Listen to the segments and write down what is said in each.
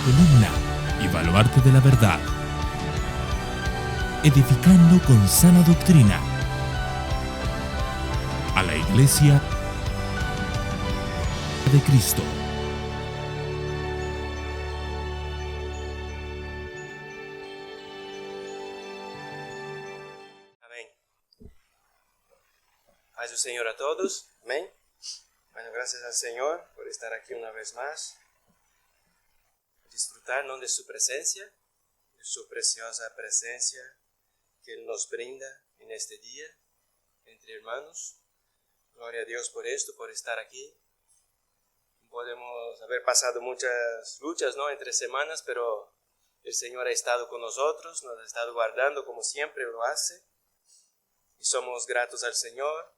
columna y baluarte de la verdad, edificando con sana doctrina a la Iglesia de Cristo. Amén. Paz del Señor a todos. Amén. Bueno, gracias al Señor por estar aquí una vez más. Disfrutar, ¿no?, de su presencia, de su preciosa presencia que Él nos brinda en este día, entre hermanos. Gloria a Dios por esto, por estar aquí. Podemos haber pasado muchas luchas, ¿no?, entre semanas, pero el Señor ha estado con nosotros, nos ha estado guardando como siempre lo hace. Y somos gratos al Señor.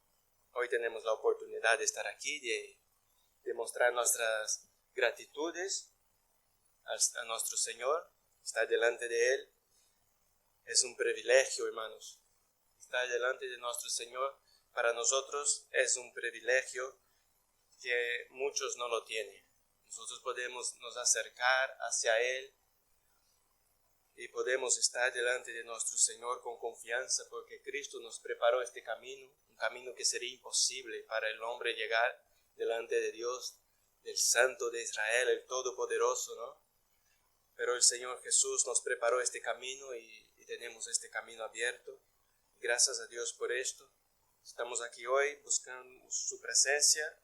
Hoy tenemos la oportunidad de estar aquí, de mostrar nuestras gratitudes a nuestro Señor, estar delante de Él. Es un privilegio, hermanos. Estar delante de nuestro Señor para nosotros es un privilegio que muchos no lo tienen. Nosotros podemos nos acercar hacia Él y podemos estar delante de nuestro Señor con confianza, porque Cristo nos preparó este camino, un camino que sería imposible para el hombre llegar delante de Dios, del Santo de Israel, el Todopoderoso, ¿no? Pero el Señor Jesús nos preparó este camino y tenemos este camino abierto. Gracias a Dios por esto. Estamos aquí hoy buscando su presencia.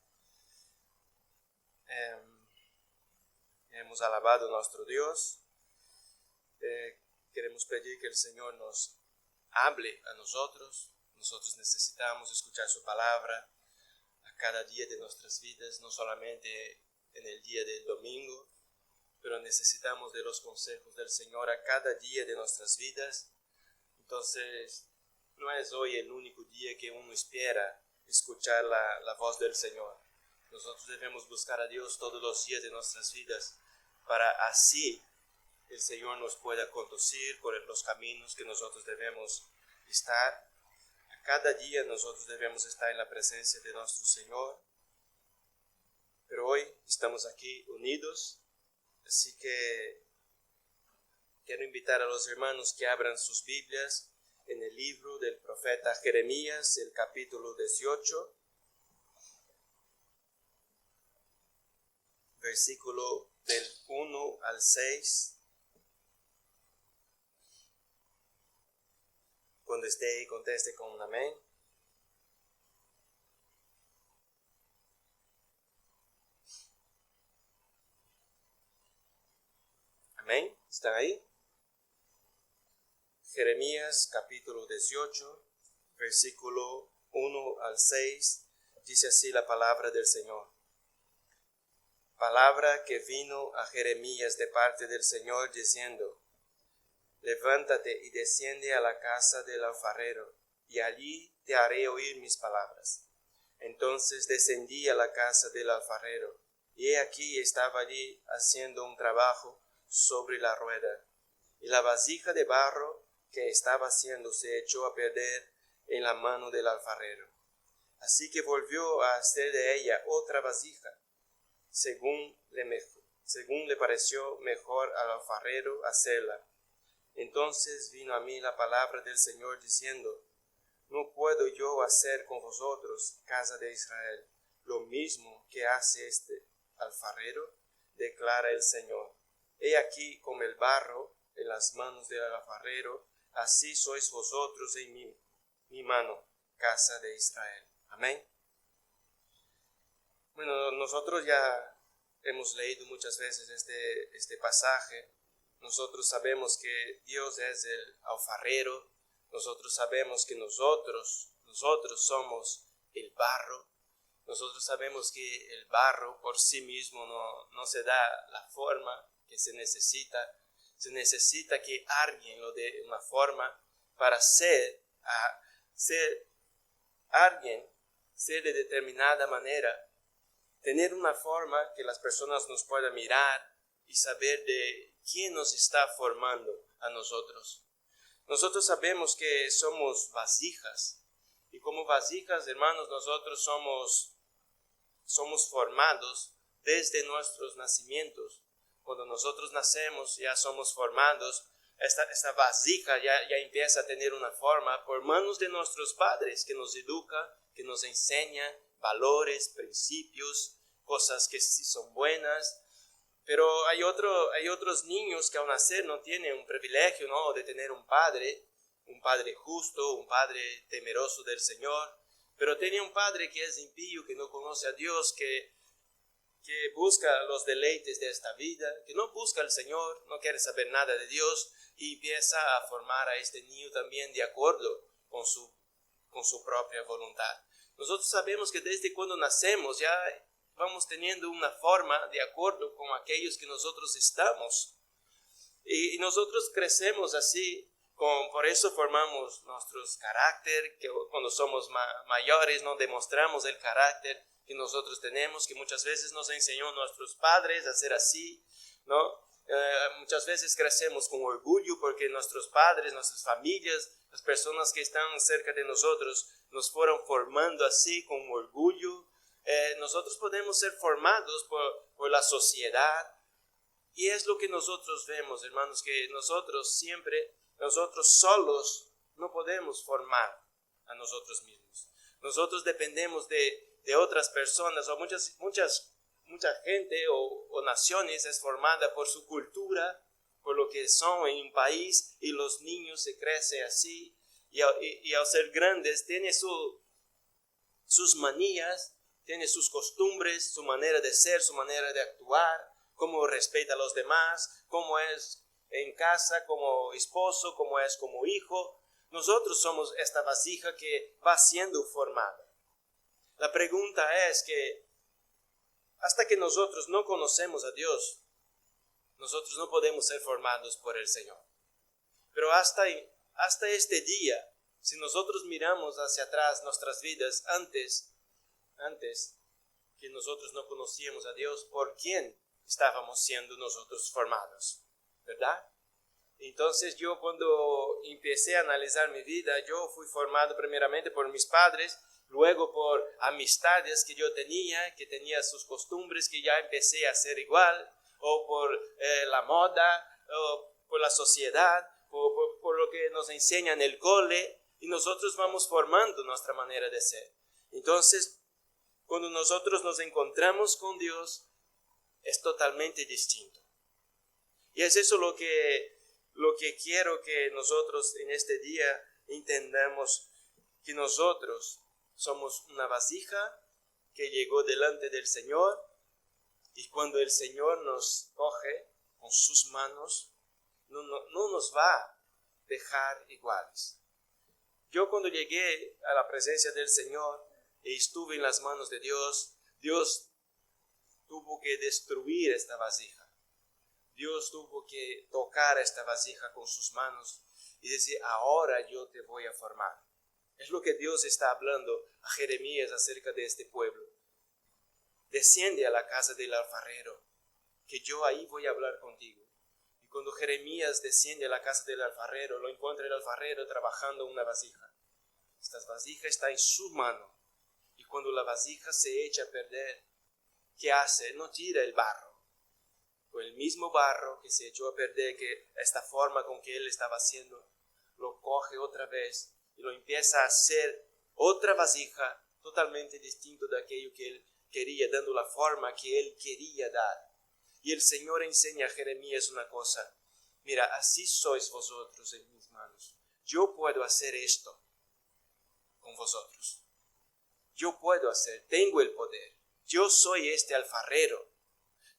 Hemos alabado a nuestro Dios. Queremos pedir que el Señor nos hable a nosotros. Nosotros necesitamos escuchar su palabra a cada día de nuestras vidas, no solamente en el día del domingo, pero necesitamos de los consejos del Señor a cada día de nuestras vidas. Entonces, no es hoy el único día que uno espera escuchar la voz del Señor. Nosotros debemos buscar a Dios todos los días de nuestras vidas, para así el Señor nos pueda conducir por los caminos que nosotros debemos estar. A cada día nosotros debemos estar en la presencia de nuestro Señor. Pero hoy estamos aquí unidos. Así que quiero invitar a los hermanos que abran sus Biblias en el libro del profeta Jeremías, el capítulo 18, versículo del 1 al 6. Cuando esté ahí, conteste con un amén. Amén. ¿Están ahí? Jeremías capítulo 18, versículo 1 al 6, dice así la palabra del Señor. Palabra que vino a Jeremías de parte del Señor diciendo: levántate y desciende a la casa del alfarero, y allí te haré oír mis palabras. Entonces descendí a la casa del alfarero, y he aquí estaba allí haciendo un trabajo sobre la rueda, y la vasija de barro que estaba haciendo se echó a perder en la mano del alfarero. Así que volvió a hacer de ella otra vasija, según le pareció mejor al alfarero hacerla. Entonces vino a mí la palabra del Señor diciendo: ¿no puedo yo hacer con vosotros, casa de Israel, lo mismo que hace este alfarero? Declara el Señor. He aquí como el barro en las manos del alfarero, así sois vosotros en mi mano, casa de Israel. Amén. Bueno, nosotros ya hemos leído muchas veces este pasaje. Nosotros sabemos que Dios es el alfarero. Nosotros sabemos que nosotros somos el barro. Nosotros sabemos que el barro por sí mismo no se da la forma que se necesita. Se necesita que alguien lo dé una forma para ser de determinada manera. Tener una forma que las personas nos puedan mirar y saber de quién nos está formando a nosotros. Nosotros sabemos que somos vasijas, y como vasijas, hermanos, nosotros somos formados desde nuestros nacimientos. cuando nosotros nacemos, ya somos formados, esta vasija ya empieza a tener una forma por manos de nuestros padres, que nos educan, que nos enseñan valores, principios, cosas que sí son buenas. Pero hay otros niños que al nacer no tienen un privilegio, ¿no?, de tener un padre justo, un padre temeroso del Señor, pero tiene un padre que es impío, que no conoce a Dios, que busca los deleites de esta vida, que no busca al Señor, no quiere saber nada de Dios, y empieza a formar a este niño también de acuerdo con su propia voluntad. Nosotros sabemos que desde cuando nacemos ya vamos teniendo una forma de acuerdo con aquellos que nosotros estamos. Y nosotros crecemos así, por eso formamos nuestros carácter, que cuando somos mayores no demostramos el carácter que nosotros tenemos, que muchas veces nos enseñó nuestros padres a ser así, ¿no? Muchas veces crecemos con orgullo porque nuestros padres, nuestras familias, las personas que están cerca de nosotros nos fueron formando así con orgullo. Nosotros podemos ser formados por la sociedad, y es lo que nosotros vemos, hermanos, que nosotros solos no podemos formar a nosotros mismos. Nosotros dependemos de otras personas, o mucha gente o naciones es formada por su cultura, por lo que son en un país, y los niños se crecen así, y al ser grandes tiene sus manías, tiene sus costumbres, su manera de ser, su manera de actuar, cómo respeta a los demás, cómo es en casa como esposo, cómo es como hijo. Nosotros somos esta vasija que va siendo formada. La pregunta es que hasta que nosotros no conocemos a Dios, nosotros no podemos ser formados por el Señor. Pero hasta este día, si nosotros miramos hacia atrás nuestras vidas antes que nosotros no conocíamos a Dios, ¿por quién estábamos siendo nosotros formados? ¿Verdad? Entonces yo, cuando empecé a analizar mi vida, yo fui formado primeramente por mis padres, luego por amistades que yo tenía, que tenía sus costumbres, que ya empecé a hacer igual, o por la moda, o por la sociedad, por lo que nos enseña en el cole, y nosotros vamos formando nuestra manera de ser. Entonces, cuando nosotros nos encontramos con Dios, es totalmente distinto. Y es eso lo que quiero que nosotros en este día entendamos, que nosotros somos una vasija que llegó delante del Señor, y cuando el Señor nos coge con sus manos, no nos va a dejar iguales. Yo, cuando llegué a la presencia del Señor y estuve en las manos de Dios, Dios tuvo que destruir esta vasija. Dios tuvo que tocar esta vasija con sus manos y decir: ahora yo te voy a formar. Es lo que Dios está hablando a Jeremías acerca de este pueblo. Desciende a la casa del alfarero, que yo ahí voy a hablar contigo. Y cuando Jeremías desciende a la casa del alfarero, lo encuentra el alfarero trabajando una vasija. Esta vasija está en su mano. Y cuando la vasija se echa a perder, ¿qué hace? No tira el barro. Con el mismo barro que se echó a perder, que esta forma con que él estaba haciendo, lo coge otra vez y lo empieza a hacer otra vasija totalmente distinto de aquello que él quería, dando la forma que él quería dar. Y el Señor enseña a Jeremías una cosa: mira, así sois vosotros en mis manos. Yo puedo hacer esto con vosotros. Yo puedo hacer, tengo el poder. Yo soy este alfarero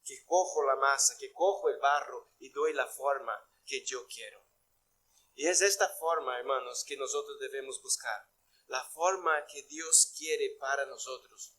que cojo la masa, que cojo el barro y doy la forma que yo quiero. Y es esta forma, hermanos, que nosotros debemos buscar. La forma que Dios quiere para nosotros.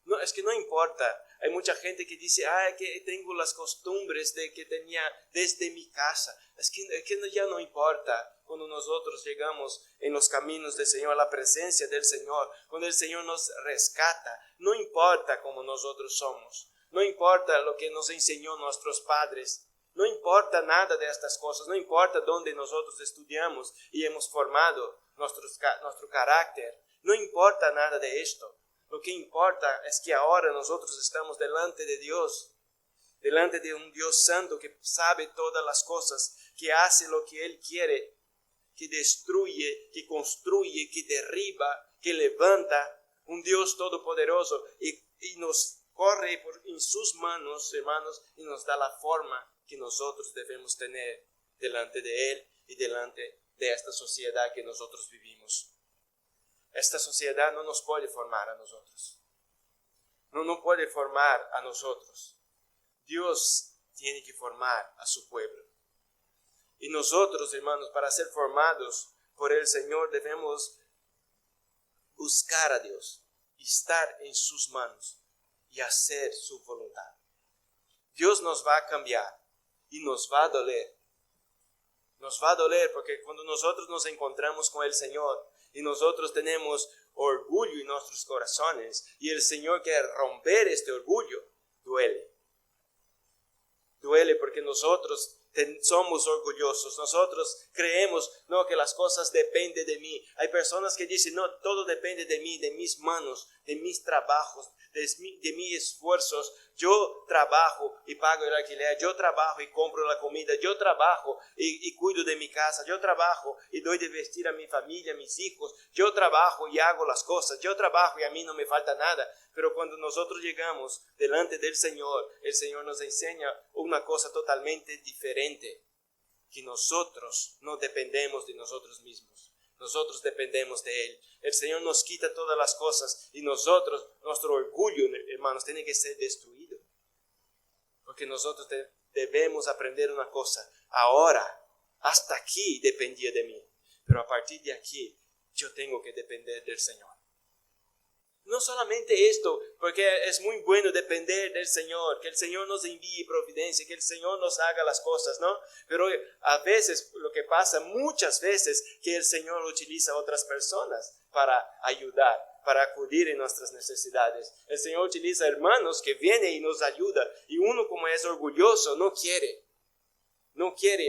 No, es que no importa. Hay mucha gente que dice: que tengo las costumbres que tenía desde mi casa. Es que ya no importa. Cuando nosotros llegamos en los caminos del Señor, a la presencia del Señor, cuando el Señor nos rescata, no importa cómo nosotros somos. No importa lo que nos enseñó nuestros padres. No importa nada de estas cosas. No importa dónde nosotros estudiamos y hemos formado nuestro carácter. No importa nada de esto. Lo que importa es que ahora nosotros estamos delante de Dios. delante de un Dios santo que sabe todas las cosas, que hace lo que Él quiere, que destruye, que construye, que derriba, que levanta, un Dios todopoderoso y nos corre en sus manos, hermanos, y nos da la forma que nosotros debemos tener delante de Él y delante de esta sociedad que nosotros vivimos. Esta sociedad no nos puede formar a nosotros. No puede formar a nosotros. Dios tiene que formar a su pueblo. Y nosotros, hermanos, para ser formados por el Señor debemos buscar a Dios, estar en sus manos y hacer su voluntad. Dios nos va a cambiar y nos va a doler. Nos va a doler porque cuando nosotros nos encontramos con el Señor y nosotros tenemos orgullo en nuestros corazones y el Señor quiere romper este orgullo, duele. Duele porque nosotros somos orgullosos, nosotros creemos no, que las cosas dependen de mí. Hay personas que dicen, no, todo depende de mí, de mis manos, de mis trabajos, de mis esfuerzos. Yo trabajo y pago el alquiler, yo trabajo y compro la comida, yo trabajo y cuido de mi casa, yo trabajo y doy de vestir a mi familia, a mis hijos, yo trabajo y hago las cosas, yo trabajo y a mí no me falta nada. Pero cuando nosotros llegamos delante del Señor, el Señor nos enseña una cosa totalmente diferente, que nosotros no dependemos de nosotros mismos, nosotros dependemos de Él. El Señor nos quita todas las cosas y nosotros, nuestro orgullo, hermanos, tiene que ser destruido. Porque nosotros debemos aprender una cosa, ahora, hasta aquí dependía de mí, pero a partir de aquí yo tengo que depender del Señor. No solamente esto, porque es muy bueno depender del Señor, que el Señor nos envíe providencia, que el Señor nos haga las cosas, ¿no? Pero a veces, lo que pasa muchas veces, que el Señor utiliza a otras personas para ayudar, para acudir en nuestras necesidades. El Señor utiliza hermanos que vienen y nos ayudan, y uno como es orgulloso no quiere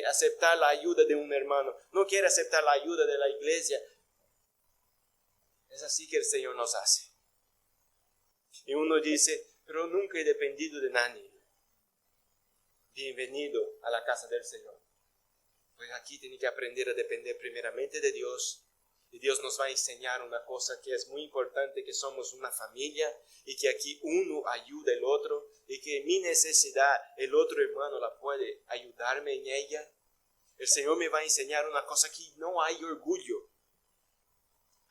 aceptar la ayuda de un hermano, no quiere aceptar la ayuda de la iglesia. Es así que el Señor nos hace. Y uno dice, pero nunca he dependido de nadie. Bienvenido a la casa del Señor. Pues aquí tiene que aprender a depender primeramente de Dios. Y Dios nos va a enseñar una cosa que es muy importante, que somos una familia y que aquí uno ayuda al otro y que mi necesidad el otro hermano la puede ayudarme en ella. El Señor me va a enseñar una cosa, aquí no hay orgullo.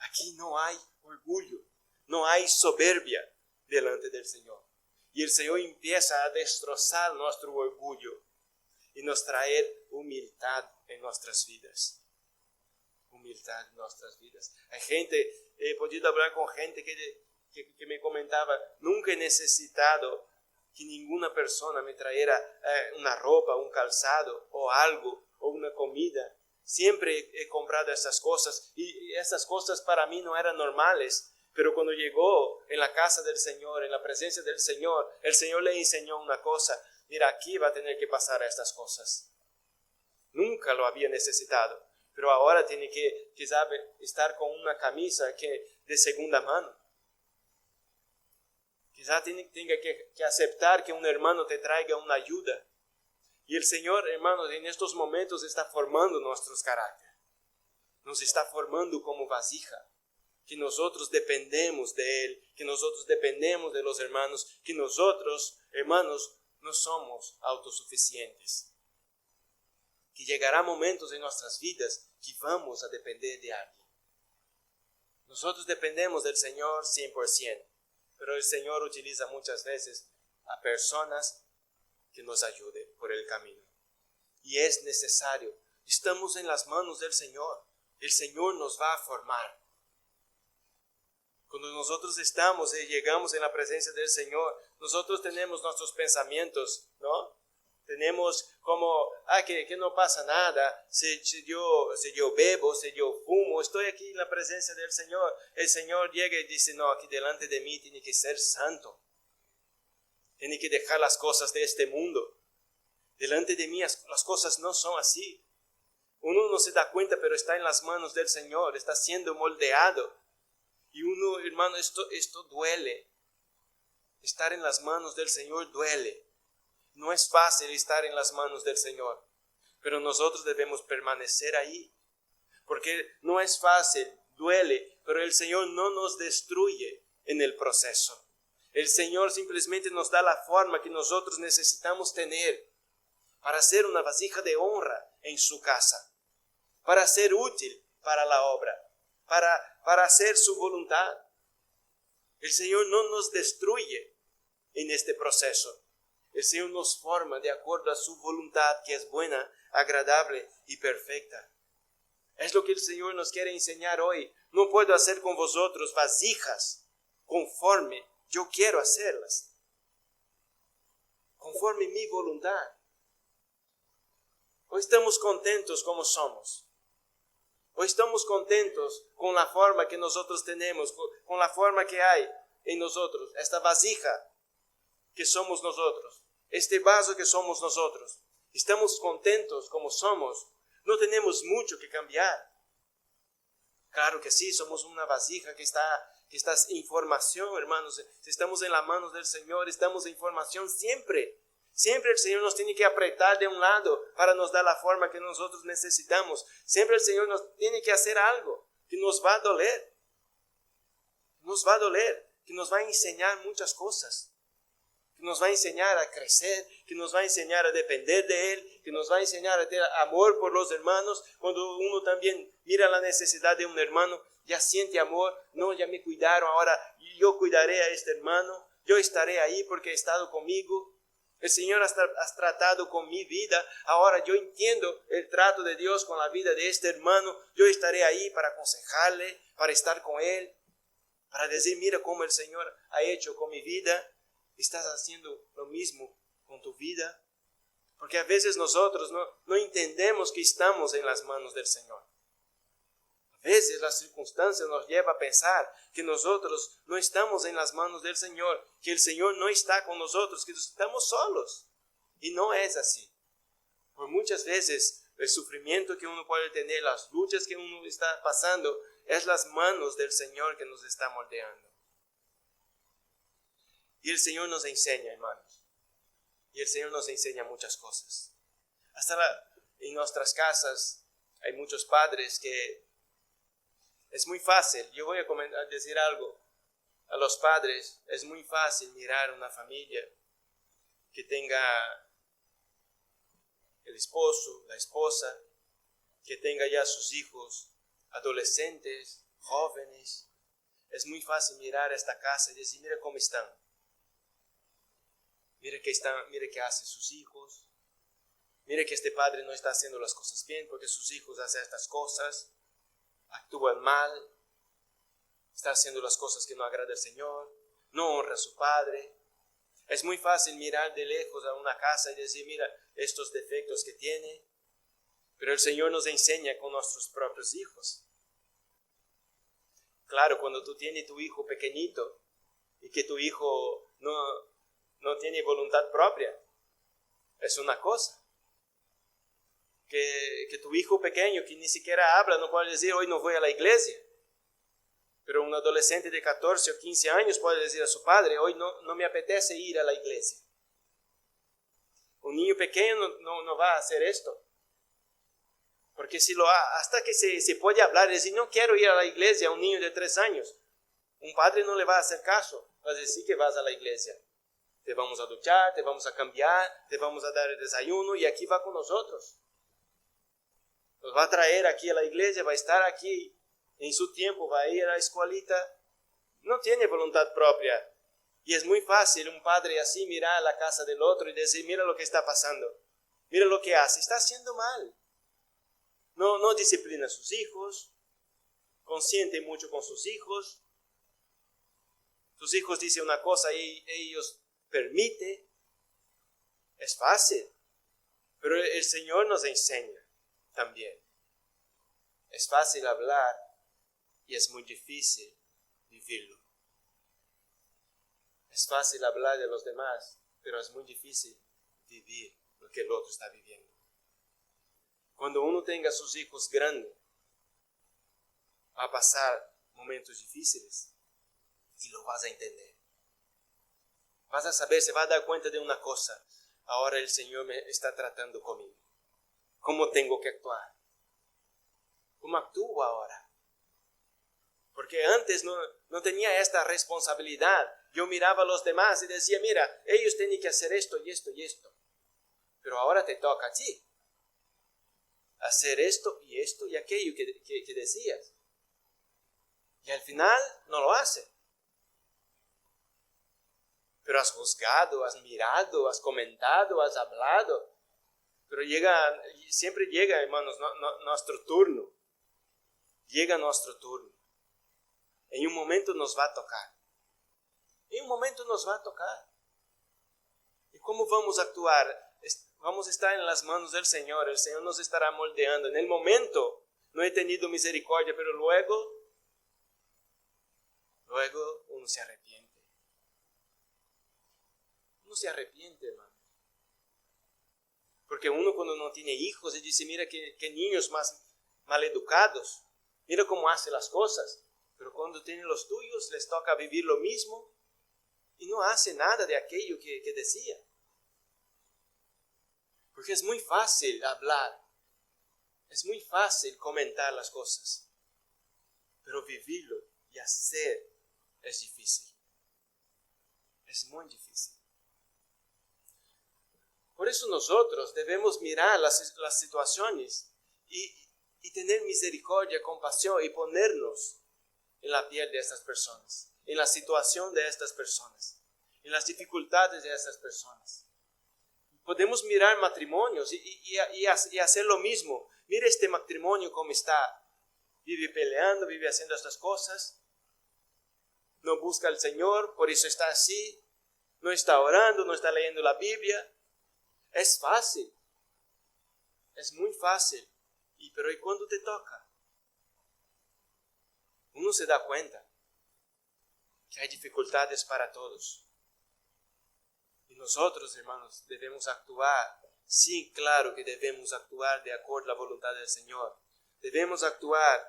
Aquí no hay orgullo, no hay soberbia delante del Señor. Y el Señor empieza a destrozar nuestro orgullo y nos traer humildad en nuestras vidas. Humildad en nuestras vidas. Hay gente, he podido hablar con gente que me comentaba, nunca he necesitado que ninguna persona me trajera una ropa, un calzado o algo, o una comida. Siempre he comprado esas cosas y esas cosas para mí no eran normales. Pero cuando llegó en la casa del Señor, en la presencia del Señor, el Señor le enseñó una cosa. Mira, aquí va a tener que pasar estas cosas. Nunca lo había necesitado, pero ahora tiene que sabe, estar con una camisa de segunda mano. Quizá tenga que aceptar que un hermano te traiga una ayuda. Y el Señor, hermanos, en estos momentos está formando nuestros caracteres. Nos está formando como vasija. Que nosotros dependemos de Él, que nosotros dependemos de los hermanos, que nosotros, hermanos, no somos autosuficientes. Que llegará momentos en nuestras vidas que vamos a depender de alguien. Nosotros dependemos del Señor 100%, pero el Señor utiliza muchas veces a personas que nos ayuden por el camino. Y es necesario. Estamos en las manos del Señor. El Señor nos va a formar. Cuando nosotros llegamos en la presencia del Señor, nosotros tenemos nuestros pensamientos, ¿no? Tenemos como, que no pasa nada, si yo bebo, si yo fumo, estoy aquí en la presencia del Señor. El Señor llega y dice, no, aquí delante de mí tiene que ser santo. Tiene que dejar las cosas de este mundo. Delante de mí las cosas no son así. Uno no se da cuenta, pero está en las manos del Señor, está siendo moldeado. Y uno, hermano, esto duele. Estar en las manos del Señor duele. No es fácil estar en las manos del Señor, pero nosotros debemos permanecer ahí, porque no es fácil, duele, pero el Señor no nos destruye en el proceso. El Señor simplemente nos da la forma que nosotros necesitamos tener para ser una vasija de honra en su casa, para ser útil para la obra, para hacer su voluntad. El Señor no nos destruye en este proceso. El Señor nos forma de acuerdo a su voluntad, que es buena, agradable y perfecta. Es lo que el Señor nos quiere enseñar hoy. No puedo hacer con vosotros vasijas conforme yo quiero hacerlas, conforme mi voluntad. Hoy estamos contentos como somos. Hoy estamos contentos con la forma que nosotros tenemos, con la forma que hay en nosotros, esta vasija que somos nosotros, este vaso que somos nosotros. Estamos contentos como somos. No tenemos mucho que cambiar. Claro que sí, somos una vasija que está en formación, hermanos. Si estamos en las manos del Señor, estamos en formación siempre. Siempre el Señor nos tiene que apretar de un lado para nos dar la forma que nosotros necesitamos. Siempre el Señor nos tiene que hacer algo que nos va a doler. Nos va a doler, que nos va a enseñar muchas cosas. Que nos va a enseñar a crecer, que nos va a enseñar a depender de Él, que nos va a enseñar a tener amor por los hermanos. Cuando uno también mira la necesidad de un hermano, ya siente amor. No, ya me cuidaron, ahora yo cuidaré a este hermano. Yo estaré ahí porque ha estado conmigo. El Señor ha tratado con mi vida. Ahora yo entiendo el trato de Dios con la vida de este hermano. Yo estaré ahí para aconsejarle, para estar con Él, para decir, mira cómo el Señor ha hecho con mi vida. ¿Estás haciendo lo mismo con tu vida? Porque a veces nosotros no entendemos que estamos en las manos del Señor. A veces las circunstancias nos llevan a pensar que nosotros no estamos en las manos del Señor, que el Señor no está con nosotros, que estamos solos. Y no es así. Por muchas veces el sufrimiento que uno puede tener, las luchas que uno está pasando, es las manos del Señor que nos está moldeando. Y el Señor nos enseña, hermanos. Y el Señor nos enseña muchas cosas. En nuestras casas hay muchos padres que es muy fácil. Yo voy a decir algo a los padres. Es muy fácil mirar una familia que tenga el esposo, la esposa, que tenga ya sus hijos adolescentes, jóvenes. Es muy fácil mirar esta casa y decir, mira cómo están. Mire que hacen sus hijos. Mire que este padre no está haciendo las cosas bien porque sus hijos hacen estas cosas. Actúan mal. Está haciendo las cosas que no agrada al Señor. No honra a su padre. Es muy fácil mirar de lejos a una casa y decir, mira estos defectos que tiene. Pero el Señor nos enseña con nuestros propios hijos. Claro, cuando tú tienes tu hijo pequeñito y que tu hijo no tiene voluntad propia, es una cosa. Que tu hijo pequeño que ni siquiera habla no puede decir, hoy no voy a la iglesia. Pero un adolescente de 14 o 15 años puede decir a su padre, hoy no me apetece ir a la iglesia. Un niño pequeño no va a hacer esto. Porque hasta que se puede hablar y decir, no quiero ir a la iglesia a un niño de 3 años, un padre no le va a hacer caso, va a decir que vas a la iglesia. Te vamos a duchar, te vamos a cambiar, te vamos a dar el desayuno y aquí va con nosotros. Nos va a traer aquí a la iglesia, va a estar aquí en su tiempo, va a ir a la escuelita. No tiene voluntad propia. Y es muy fácil un padre así mirar a la casa del otro y decir, mira lo que está pasando, mira lo que hace, está haciendo mal. No disciplina a sus hijos, consiente mucho con sus hijos. Sus hijos dicen una cosa y ellos permiten. Es fácil, pero el Señor nos enseña también. Es fácil hablar y es muy difícil vivirlo. Es fácil hablar de los demás, pero es muy difícil vivir lo que el otro está viviendo. Cuando uno tenga sus hijos grandes, va a pasar momentos difíciles y lo vas a entender. Vas a saber, se va a dar cuenta de una cosa. ahora el Señor me está tratando conmigo. ¿Cómo tengo que actuar? ¿Cómo actúo ahora? Porque antes no tenía esta responsabilidad. Yo miraba a los demás y decía, mira, ellos tienen que hacer esto y esto y esto. Pero ahora te toca a ti hacer esto y aquello que decías. Y al final no lo hace. Pero has juzgado, has mirado, has comentado, has hablado. Pero siempre llega, hermanos, nuestro turno. Llega nuestro turno. En un momento nos va a tocar. En un momento nos va a tocar. ¿Y cómo vamos a actuar? Vamos a estar en las manos del Señor. El Señor nos estará moldeando. En el momento no he tenido misericordia, pero luego uno se arrepiente. Uno se arrepiente, hermano. Porque uno cuando no tiene hijos, se dice, mira que niños más mal educados. Mira cómo hace las cosas. Pero cuando tienen los tuyos, les toca vivir lo mismo y no hace nada de aquello que decía. Porque es muy fácil hablar, es muy fácil comentar las cosas, pero vivirlo y hacer es difícil. Es muy difícil. Por eso nosotros debemos mirar las situaciones y tener misericordia, compasión y ponernos en la piel de estas personas, en la situación de estas personas, en las dificultades de estas personas. Podemos mirar matrimonios y hacer lo mismo. Mira este matrimonio cómo está. Vive peleando, vive haciendo estas cosas. No busca al Señor, por eso está así. No está orando, no está leyendo la Biblia. Es fácil. Es muy fácil. Pero ¿y cuándo te toca? Uno se da cuenta que hay dificultades para todos. Y nosotros, hermanos, debemos actuar. Sí, claro que debemos actuar de acuerdo a la voluntad del Señor. Debemos actuar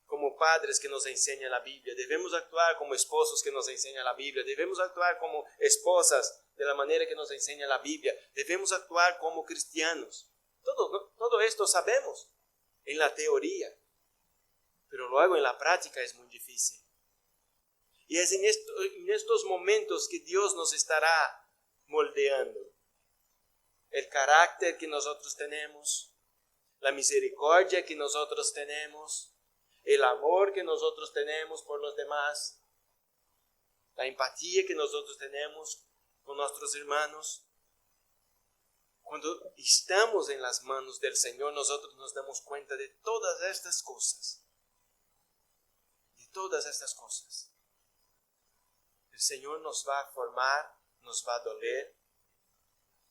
como padres que nos enseñan la Biblia. Debemos actuar como esposos que nos enseñan la Biblia. Debemos actuar como esposas de la manera que nos enseña la Biblia. Debemos actuar como cristianos. Todo esto sabemos en la teoría. Pero luego en la práctica es muy difícil. Y es en estos momentos que Dios nos estará moldeando. El carácter que nosotros tenemos, la misericordia que nosotros tenemos, el amor que nosotros tenemos por los demás, la empatía que nosotros tenemos con nuestros hermanos. Cuando estamos en las manos del Señor, nosotros nos damos cuenta de todas estas cosas. Todas estas cosas. El Señor nos va a formar, nos va a doler,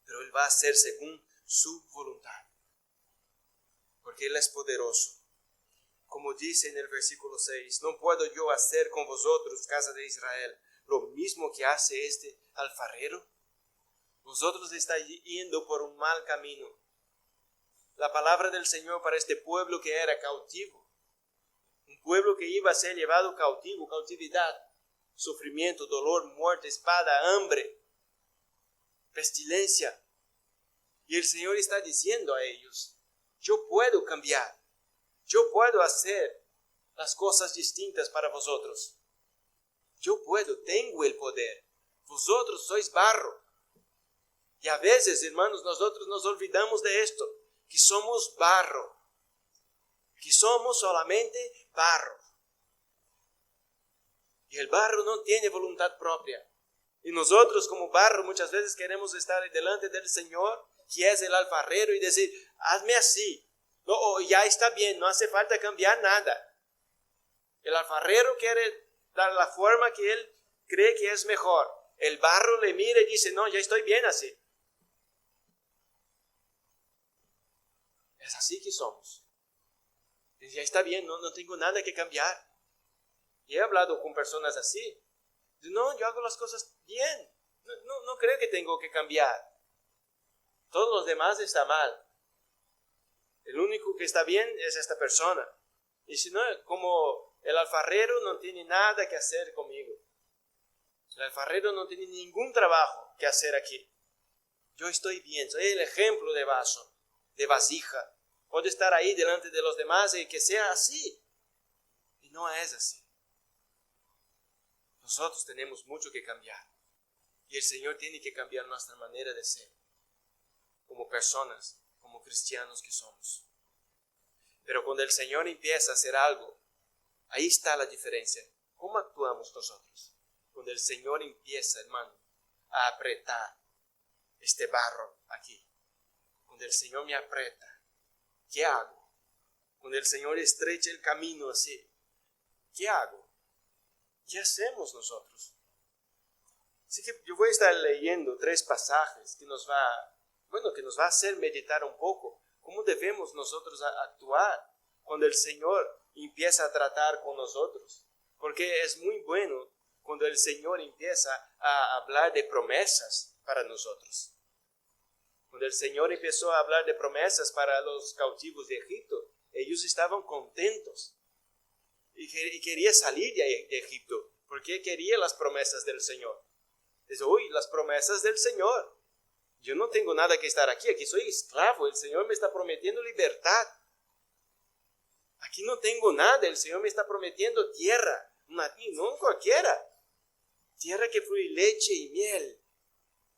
pero Él va a hacer según su voluntad. Porque Él es poderoso. Como dice en el versículo 6, no puedo yo hacer con vosotros, casa de Israel, lo mismo que hace este alfarero. Vosotros estáis yendo por un mal camino. La palabra del Señor para este pueblo que era cautivo. Un pueblo que iba a ser llevado cautivo, cautividad, sufrimiento, dolor, muerte, espada, hambre, pestilencia. Y el Señor está diciendo a ellos, yo puedo cambiar, yo puedo hacer las cosas distintas para vosotros. Yo puedo, tengo el poder. Vosotros sois barro. Y a veces, hermanos, nosotros nos olvidamos de esto, que somos barro. Que somos solamente barro. Y el barro no tiene voluntad propia. Y nosotros como barro muchas veces queremos estar delante del Señor, que es el alfarero, y decir, hazme así. No, ya está bien, no hace falta cambiar nada. El alfarero quiere dar la forma que él cree que es mejor. El barro le mira y dice, no, ya estoy bien así. Es así que somos. Ya está bien, no tengo nada que cambiar. Y he hablado con personas así. No, yo hago las cosas bien. No creo que tengo que cambiar. Todos los demás están mal. El único que está bien es esta persona. Y si no, como el alfarero no tiene nada que hacer conmigo. El alfarero no tiene ningún trabajo que hacer aquí. Yo estoy bien, soy el ejemplo de vaso, de vasija. Puedo estar ahí delante de los demás y que sea así. Y no es así. Nosotros tenemos mucho que cambiar. Y el Señor tiene que cambiar nuestra manera de ser. Como personas, como cristianos que somos. Pero cuando el Señor empieza a hacer algo, ahí está la diferencia. ¿Cómo actuamos nosotros? Cuando el Señor empieza, hermano, a apretar este barro aquí. Cuando el Señor me aprieta, ¿qué hago? Cuando el Señor estrecha el camino así, ¿qué hago? ¿Qué hacemos nosotros? Así que yo voy a estar leyendo 3 pasajes que nos va a hacer meditar un poco. ¿Cómo debemos nosotros actuar cuando el Señor empieza a tratar con nosotros? Porque es muy bueno cuando el Señor empieza a hablar de promesas para nosotros. Cuando el Señor empezó a hablar de promesas para los cautivos de Egipto, ellos estaban contentos y querían salir de Egipto porque querían las promesas del Señor. Dice, las promesas del Señor. Yo no tengo nada que estar aquí soy esclavo, el Señor me está prometiendo libertad. Aquí no tengo nada, el Señor me está prometiendo tierra, no cualquiera. Tierra que fluye leche y miel,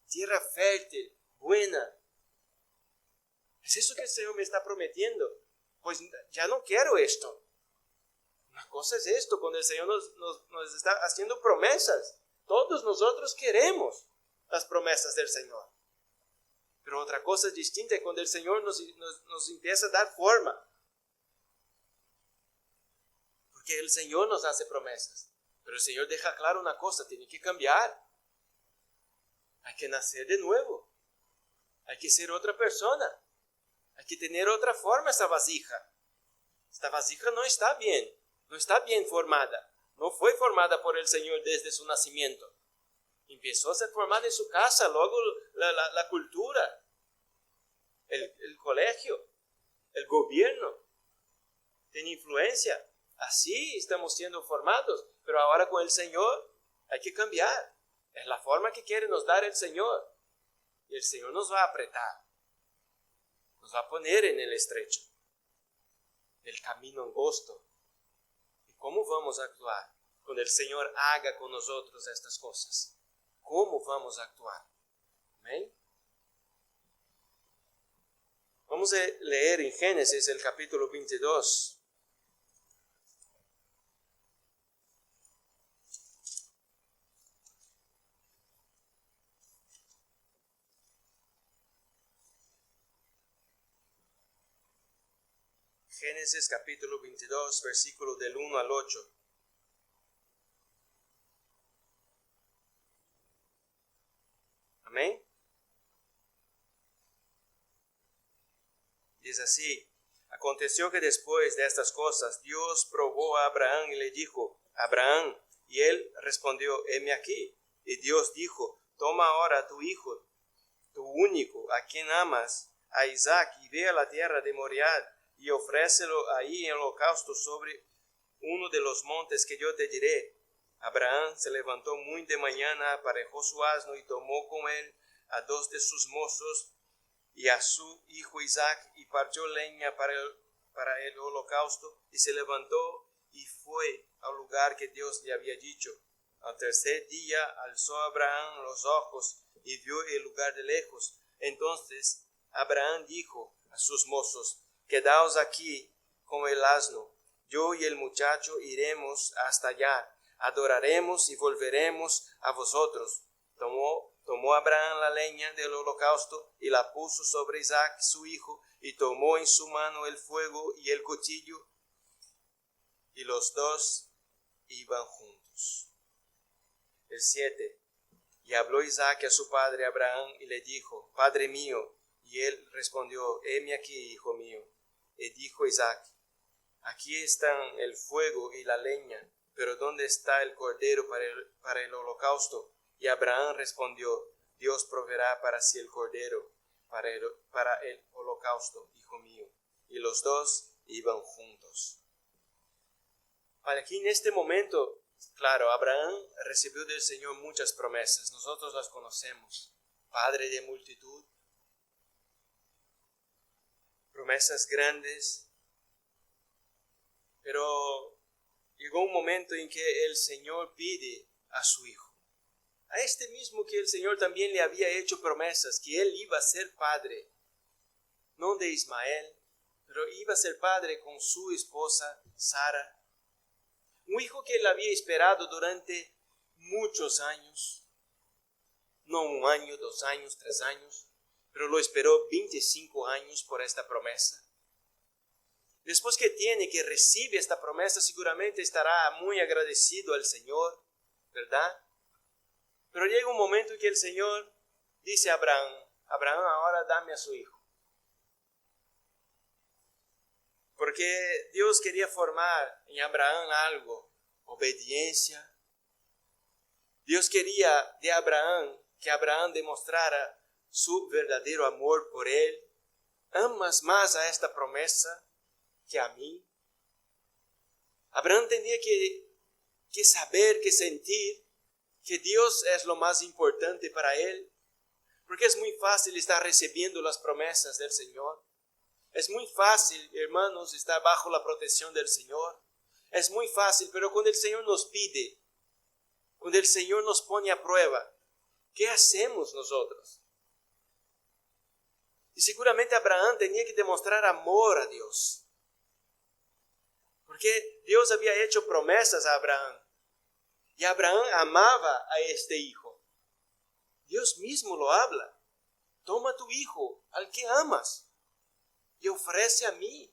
tierra fértil, buena. ¿Es eso que el Señor me está prometiendo? Pues ya no quiero esto. Una cosa es esto, cuando el Señor nos está haciendo promesas. Todos nosotros queremos las promesas del Señor. Pero otra cosa distinta es cuando el Señor nos empieza a dar forma. Porque el Señor nos hace promesas. Pero el Señor deja claro una cosa, tiene que cambiar. Hay que nacer de nuevo. Hay que ser otra persona. Hay que tener otra forma esta vasija. Esta vasija no está bien formada. No fue formada por el Señor desde su nacimiento. Empezó a ser formada en su casa, luego la cultura, el colegio, el gobierno, tiene influencia. Así estamos siendo formados, pero ahora con el Señor hay que cambiar. Es la forma que quiere nos dar el Señor. Y el Señor nos va a apretar, nos va a poner en el estrecho, el camino angosto. ¿Y cómo vamos a actuar cuando el Señor haga con nosotros estas cosas? ¿Cómo vamos a actuar? ¿Amén? Vamos a leer en Génesis el capítulo 22. Génesis capítulo 22, versículo del 1 al 8. Amén. Dice así: aconteció que después de estas cosas Dios probó a Abraham y le dijo: Abraham, y él respondió: heme aquí. Y Dios dijo: toma ahora a tu hijo, tu único, a quien amas, a Isaac, y ve a la tierra de Moriah, y ofrécelo ahí en holocausto sobre uno de los montes que yo te diré. Abraham se levantó muy de mañana, aparejó su asno y tomó con él a 2 de sus mozos y a su hijo Isaac, y partió leña para el holocausto, y se levantó y fue al lugar que Dios le había dicho. Al tercer día alzó Abraham los ojos y vio el lugar de lejos. Entonces Abraham dijo a sus mozos: quedaos aquí con el asno, yo y el muchacho iremos hasta allá, adoraremos y volveremos a vosotros. Tomó Abraham la leña del holocausto y la puso sobre Isaac su hijo, y tomó en su mano el fuego y el cuchillo, y los dos iban juntos. El 7. Y habló Isaac a su padre Abraham y le dijo: Padre mío. Y él respondió: heme aquí, hijo mío. Y dijo Isaac: aquí están el fuego y la leña, pero ¿dónde está el cordero para el holocausto? Y Abraham respondió: Dios proveerá para sí el cordero para el holocausto, hijo mío. Y los dos iban juntos. Aquí en este momento, claro, Abraham recibió del Señor muchas promesas. Nosotros las conocemos. Padre de multitud, promesas grandes, pero llegó un momento en que el Señor pide a su hijo, a este mismo que el Señor también le había hecho promesas, que él iba a ser padre, no de Ismael, pero iba a ser padre con su esposa Sara, un hijo que él había esperado durante muchos años, no 1 año, 2 años, 3 años, pero lo esperó 25 años por esta promesa. Después que recibe esta promesa, seguramente estará muy agradecido al Señor, ¿verdad? Pero llega un momento en que el Señor dice a Abraham, ahora dame a su hijo. Porque Dios quería formar en Abraham algo, obediencia. Dios quería de Abraham que Abraham demostrara su verdadero amor por él. ¿Amas más a esta promesa que a mí? Abraham tenía que saber, que sentir que Dios es lo más importante para él. Porque es muy fácil estar recibiendo las promesas del Señor. Es muy fácil, hermanos, estar bajo la protección del Señor. Es muy fácil, pero cuando el Señor nos pide, cuando el Señor nos pone a prueba, ¿qué hacemos nosotros? Y seguramente Abraham tenía que demostrar amor a Dios. Porque Dios había hecho promesas a Abraham. Y Abraham amaba a este hijo. Dios mismo lo habla. Toma tu hijo, al que amas, y ofrece a mí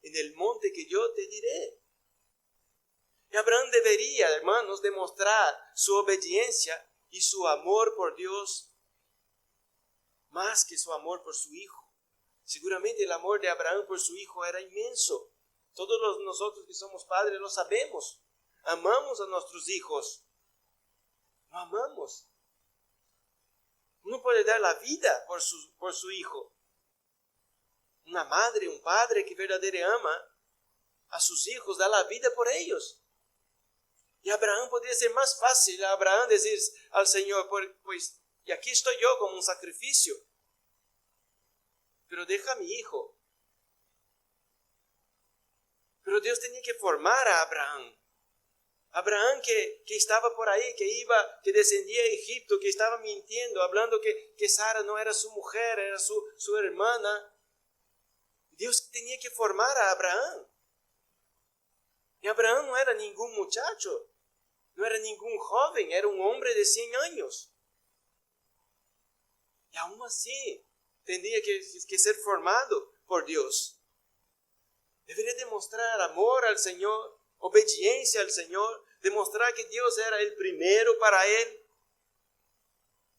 en el monte que yo te diré. Y Abraham debería, hermanos, demostrar su obediencia y su amor por Dios más que su amor por su hijo. Seguramente el amor de Abraham por su hijo era inmenso. Todos nosotros que somos padres lo sabemos. Amamos a nuestros hijos. Lo amamos. Uno puede dar la vida por su hijo. Una madre, un padre que verdaderamente ama a sus hijos, da la vida por ellos. Y Abraham podría ser más fácil a Abraham decir al Señor, pues, y aquí estoy yo como un sacrificio, pero deja a mi hijo. Pero Dios tenía que formar a Abraham. Abraham que estaba por ahí, que descendía a Egipto, que estaba mintiendo, hablando que Sara no era su mujer, era su hermana. Dios tenía que formar a Abraham. Y Abraham no era ningún muchacho, no era ningún joven, era un hombre de 100 años. Y aún así, tendría que ser formado por Dios. Debería demostrar amor al Señor, obediencia al Señor, demostrar que Dios era el primero para él,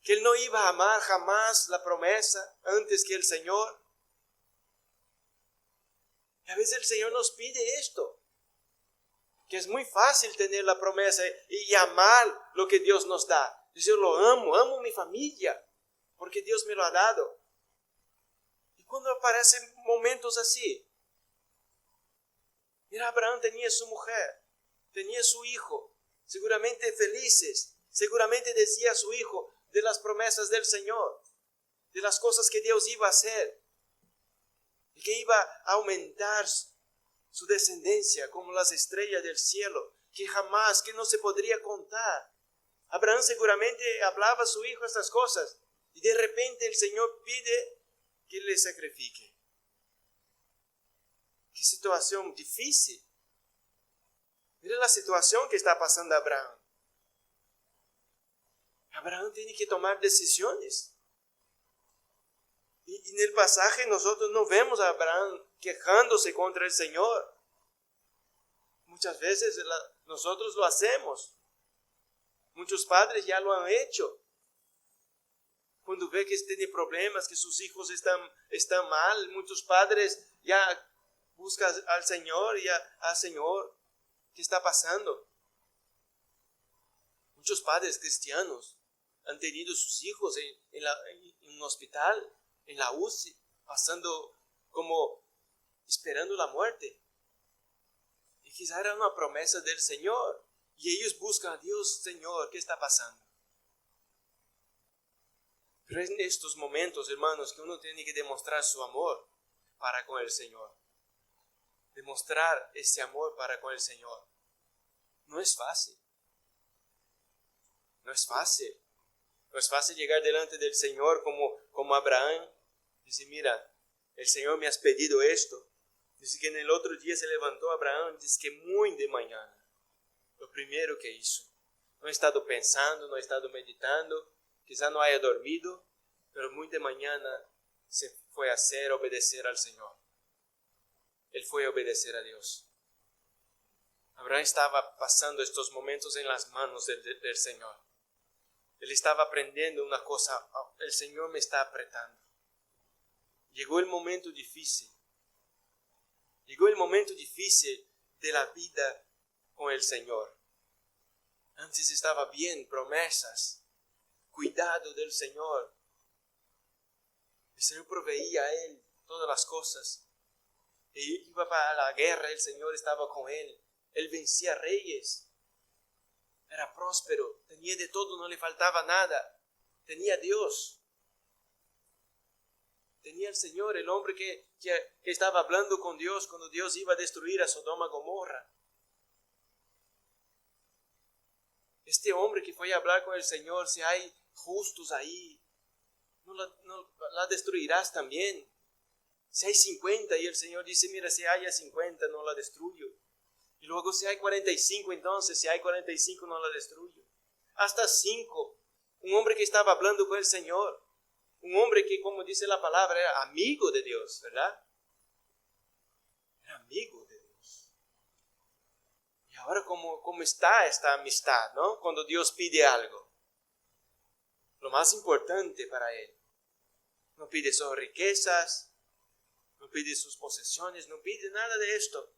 que él no iba a amar jamás la promesa antes que el Señor. Y a veces el Señor nos pide esto, que es muy fácil tener la promesa y amar lo que Dios nos da. Yo lo amo mi familia, porque Dios me lo ha dado. Y cuando aparecen momentos así, mira, Abraham tenía su mujer, tenía su hijo, seguramente felices, seguramente decía a su hijo de las promesas del Señor, de las cosas que Dios iba a hacer, y que iba a aumentar su descendencia como las estrellas del cielo, que no se podría contar. Abraham seguramente hablaba a su hijo estas cosas, y de repente el Señor pide que le sacrifique. Qué situación difícil. Mira la situación que está pasando Abraham. Abraham tiene que tomar decisiones. Y en el pasaje nosotros no vemos a Abraham quejándose contra el Señor. Muchas veces nosotros lo hacemos. Muchos padres ya lo han hecho. Cuando ve que tiene problemas, que sus hijos están mal, muchos padres ya buscan al Señor y al Señor. ¿Qué está pasando? Muchos padres cristianos han tenido sus hijos en un hospital, en la UCI, pasando como esperando la muerte. Y quizá era una promesa del Señor. Y ellos buscan a Dios, Señor, ¿qué está pasando? Pero es en estos momentos, hermanos, que uno tiene que demostrar su amor. para con el Señor. Demostrar ese amor para con el Señor. No es fácil. No es fácil. No es fácil llegar delante del Señor como Abraham. Dice, mira, el Señor me has pedido esto. Dice que en el otro día se levantó Abraham, dice que muy de mañana. Lo primero que hizo. No ha estado pensando, no ha estado meditando, quizá no haya dormido, pero muy de mañana se fue a obedecer al Señor. Él fue a obedecer a Dios. Abraham estaba pasando estos momentos en las manos del Señor. Él estaba aprendiendo una cosa, el Señor me está apretando. Llegó el momento difícil. Llegó el momento difícil de la vida con el Señor. Antes estaba bien, promesas, cuidado del Señor. El Señor proveía a él todas las cosas. Él iba para la guerra, el Señor estaba con él. Él vencía reyes. Era próspero, tenía de todo, no le faltaba nada. Tenía a Dios. Tenía al Señor, el hombre que estaba hablando con Dios cuando Dios iba a destruir a Sodoma y Gomorra. Este hombre que fue a hablar con el Señor, si hay justos ahí, no la destruirás también. Si hay 50 y el Señor dice, mira, si haya 50 no la destruyo. Y luego si hay 45, entonces si hay 45 no la destruyo. Hasta 5. Un hombre que estaba hablando con el Señor. Un hombre que, como dice la palabra, era amigo de Dios, ¿verdad? Era amigo de Dios. Y ahora, ¿cómo está esta amistad, no? Cuando Dios pide algo. Lo más importante para él. No pide sus riquezas, no pide sus posesiones, no pide nada de esto.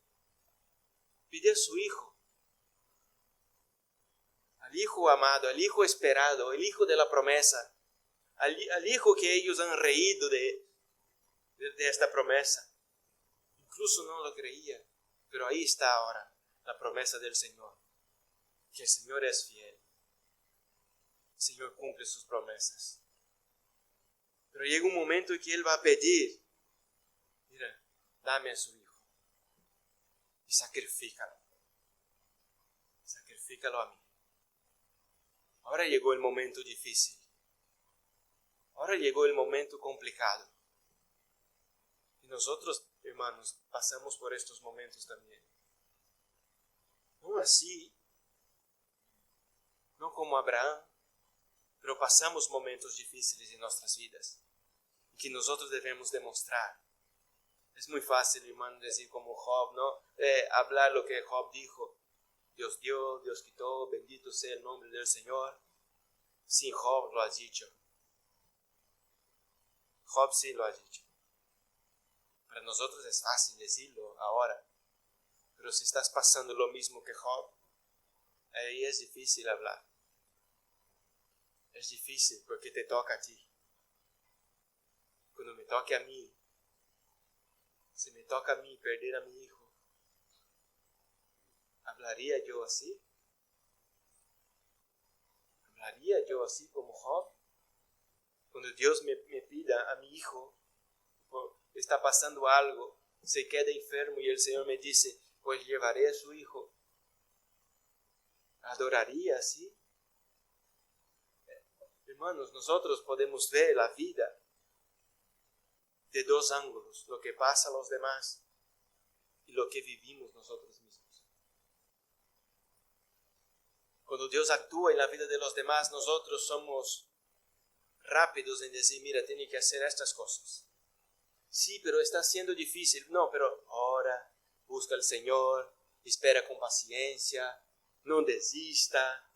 Pide a su hijo. Al hijo amado, al hijo esperado, el hijo de la promesa. Al hijo que ellos han reído de esta promesa. Incluso no lo creía, pero ahí está ahora la promesa del Señor. Que el Señor es fiel. El Señor cumple sus promesas. Pero llega un momento en que Él va a pedir, mira, dame a su hijo y sacrifícalo. Sacrifícalo a mí. Ahora llegó el momento difícil. Ahora llegó el momento complicado. Y nosotros, hermanos, pasamos por estos momentos también. No así, no como Abraham, pero pasamos momentos difíciles en nuestras vidas. Y que nosotros debemos demostrar. Es muy fácil, hermano, decir como Job, ¿no? Hablar lo que Job dijo. Dios dio, Dios quitó, bendito sea el nombre del Señor. Sí, Job lo ha dicho. Job sí lo ha dicho. Para nosotros es fácil decirlo ahora. Pero si estás pasando lo mismo que Job, ahí es difícil hablar. Es difícil porque te toca a ti. Cuando me toque a mí, si me toca a mí perder a mi hijo, ¿hablaría yo así? ¿Hablaría yo así como Job? Cuando Dios me pida a mi hijo, está pasando algo, se queda enfermo y el Señor me dice, pues llevaré a su hijo. ¿Adoraría así? Hermanos, nosotros podemos ver la vida de dos ángulos, lo que pasa a los demás y lo que vivimos nosotros mismos. Cuando Dios actúa en la vida de los demás, nosotros somos rápidos en decir, mira, tiene que hacer estas cosas. Sí, pero está siendo difícil. No, pero ora, busca al Señor, espera con paciencia, no desista.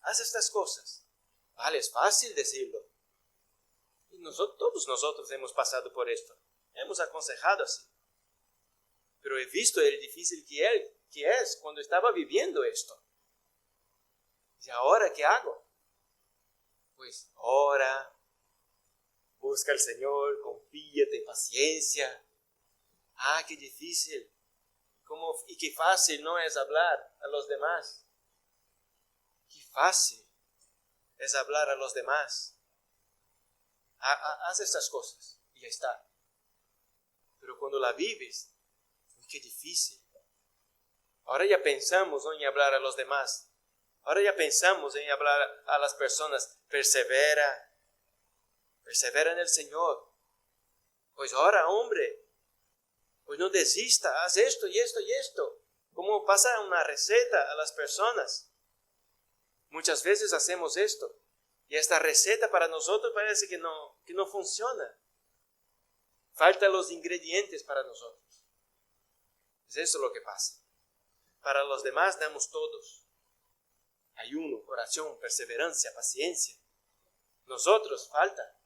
Haz estas cosas. Vale, es fácil decirlo. Y todos nosotros hemos pasado por esto. Hemos aconsejado así. Pero he visto el difícil que es cuando estaba viviendo esto. ¿Y ahora qué hago? Pues ora, busca al Señor, confía, ten paciencia. Ah, qué difícil. Y qué fácil no es hablar a los demás. Qué fácil es hablar a los demás. Haz estas cosas y ya está. pero cuando la vives, qué difícil. Ahora ya pensamos, ¿no?, en hablar a los demás. Ahora ya pensamos en hablar a las personas. Persevera en el Señor. Pues ahora, hombre, pues no desista, haz esto y esto y esto. ¿Cómo pasa una receta a las personas? Muchas veces hacemos esto. Y esta receta para nosotros parece que no funciona. Faltan los ingredientes para nosotros. Es eso lo que pasa. Para los demás damos todos. Ayuno, oración, perseverancia, paciencia. Nosotros falta.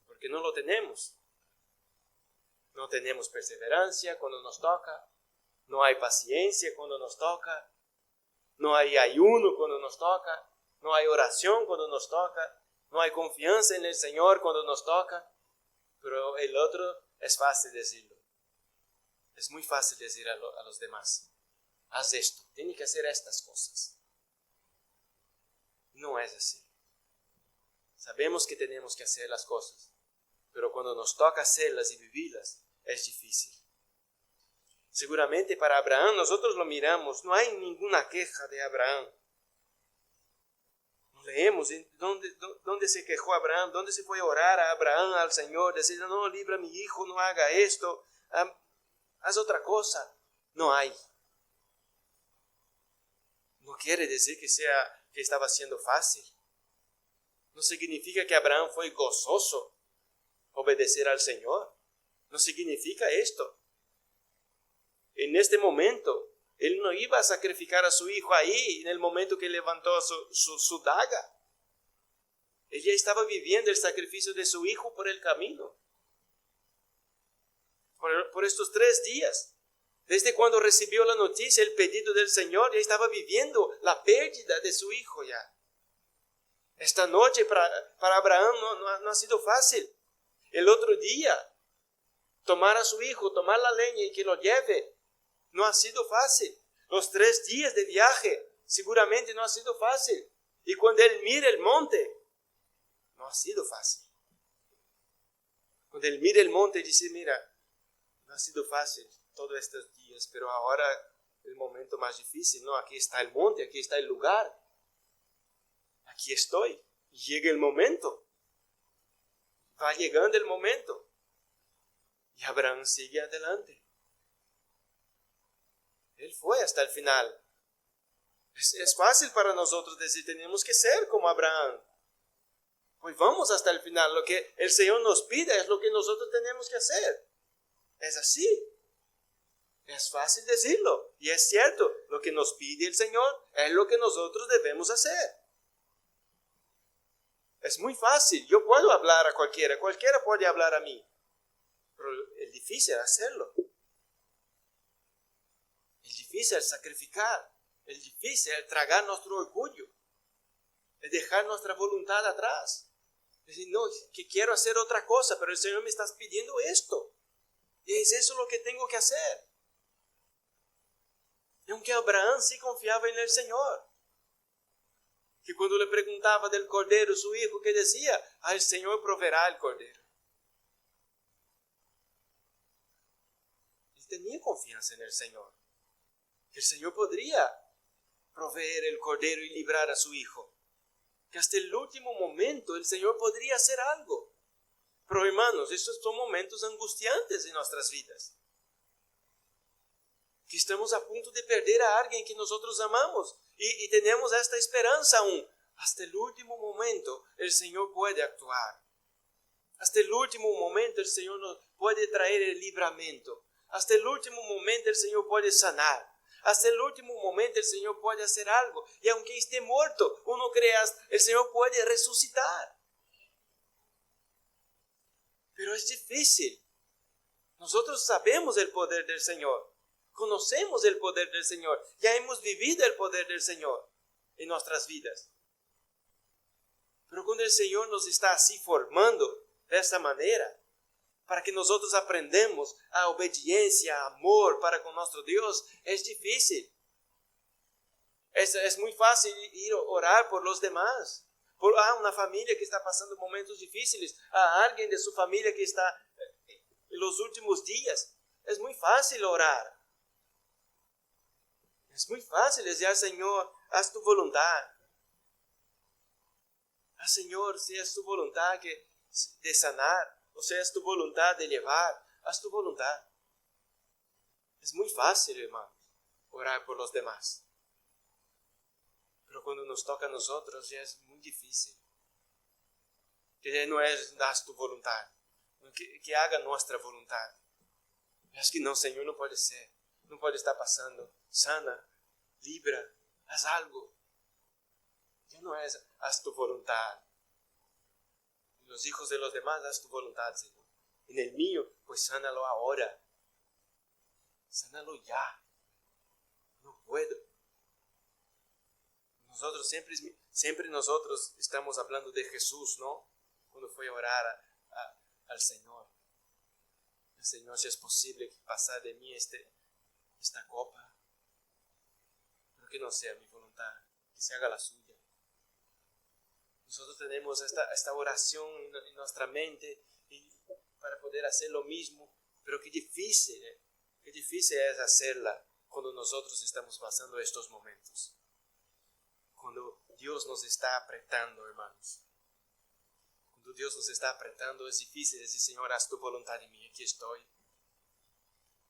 Porque no lo tenemos. No tenemos perseverancia cuando nos toca. No hay paciencia cuando nos toca. No hay ayuno cuando nos toca. No hay oración cuando nos toca. No hay confianza en el Señor cuando nos toca. Pero el otro es fácil decirlo. Es muy fácil decir a los demás, haz esto, tienes que hacer estas cosas. No es así. Sabemos que tenemos que hacer las cosas, pero cuando nos toca hacerlas y vivirlas, es difícil. Seguramente para Abraham, nosotros lo miramos, no hay ninguna queja de Abraham. Leemos dónde se quejó Abraham, dónde se fue a orar a Abraham al Señor, decir, no, libra a mi hijo, no haga esto, haz otra cosa. No hay. No quiere decir que estaba siendo fácil. No significa que Abraham fue gozoso obedecer al Señor. No significa esto. En este momento, él no iba a sacrificar a su hijo ahí en el momento que levantó su daga. Él ya estaba viviendo el sacrificio de su hijo por el camino. Por estos 3 días. Desde cuando recibió la noticia, el pedido del Señor, ya estaba viviendo la pérdida de su hijo ya. Esta noche para Abraham no ha sido fácil. El otro día, tomar a su hijo, tomar la leña y que lo lleve, no ha sido fácil. Los 3 días de viaje seguramente no ha sido fácil. Y cuando él mira el monte, no ha sido fácil. Cuando él mira el monte y dice, mira, no ha sido fácil todos estos días, pero ahora el momento más difícil, ¿no? Aquí está el monte, aquí está el lugar. Aquí estoy. Y llega el momento. Va llegando el momento. Y Abraham sigue adelante. Él fue hasta el final. Es fácil para nosotros decir, tenemos que ser como Abraham. Pues vamos hasta el final. Lo que el Señor nos pide es lo que nosotros tenemos que hacer. Es así. Es fácil decirlo. Y es cierto, lo que nos pide el Señor es lo que nosotros debemos hacer. Es muy fácil. Yo puedo hablar a cualquiera puede hablar a mí. Pero es difícil hacerlo. Es difícil sacrificar. Es difícil tragar nuestro orgullo. Es dejar nuestra voluntad atrás. Es decir, no, que quiero hacer otra cosa, pero el Señor me está pidiendo esto. Y es eso lo que tengo que hacer. Y aunque Abraham sí confiaba en el Señor, que cuando le preguntaba del cordero su hijo, ¿qué decía? El Señor proveerá el cordero. Él tenía confianza en el Señor. Que el Señor podría proveer el cordero y librar a su hijo. Que hasta el último momento el Señor podría hacer algo. Pero hermanos, estos son momentos angustiantes en nuestras vidas. Que estamos a punto de perder a alguien que nosotros amamos. Y tenemos esta esperanza aún. Hasta el último momento el Señor puede actuar. Hasta el último momento el Señor nos puede traer el libramento. Hasta el último momento el Señor puede sanar. Hasta el último momento el Señor puede hacer algo. Y aunque esté muerto, uno crea, el Señor puede resucitar. Pero es difícil. Nosotros sabemos el poder del Señor. Conocemos el poder del Señor. Ya hemos vivido el poder del Señor en nuestras vidas. Pero cuando el Señor nos está así formando de esta manera, para que nosotros aprendamos a obediencia, a amor para con nuestro Dios, es difícil. Es muy fácil ir a orar por los demás. Por una familia que está pasando momentos difíciles. A alguien de su familia que está En los últimos días es muy fácil orar. Es muy fácil decir, Señor, haz tu voluntad. Señor, si es tu voluntad de sanar, o sea, es tu voluntad de llevar, haz tu voluntad. Es muy fácil, hermano, orar por los demás. Pero cuando nos toca a nosotros ya es muy difícil. Que no es, haz tu voluntad, que haga nuestra voluntad. Es que no, Señor, no puede ser, no puede estar pasando. Sana, libra, haz algo. Ya no es, haz tu voluntad. En los hijos de los demás, haz tu voluntad, Señor. En el mío, pues sánalo ahora. Sánalo ya. No puedo. Nosotros siempre nosotros estamos hablando de Jesús, ¿no? Cuando fue a orar al Señor. El Señor, si es posible pasar de mí esta copa, pero que no sea mi voluntad, que se haga la suya. Nosotros tenemos esta oración en nuestra mente para poder hacer lo mismo, pero qué difícil es hacerla cuando nosotros estamos pasando estos momentos. Cuando Dios nos está apretando, hermanos. Cuando Dios nos está apretando, es difícil decir, Señor, haz tu voluntad en mí, aquí estoy.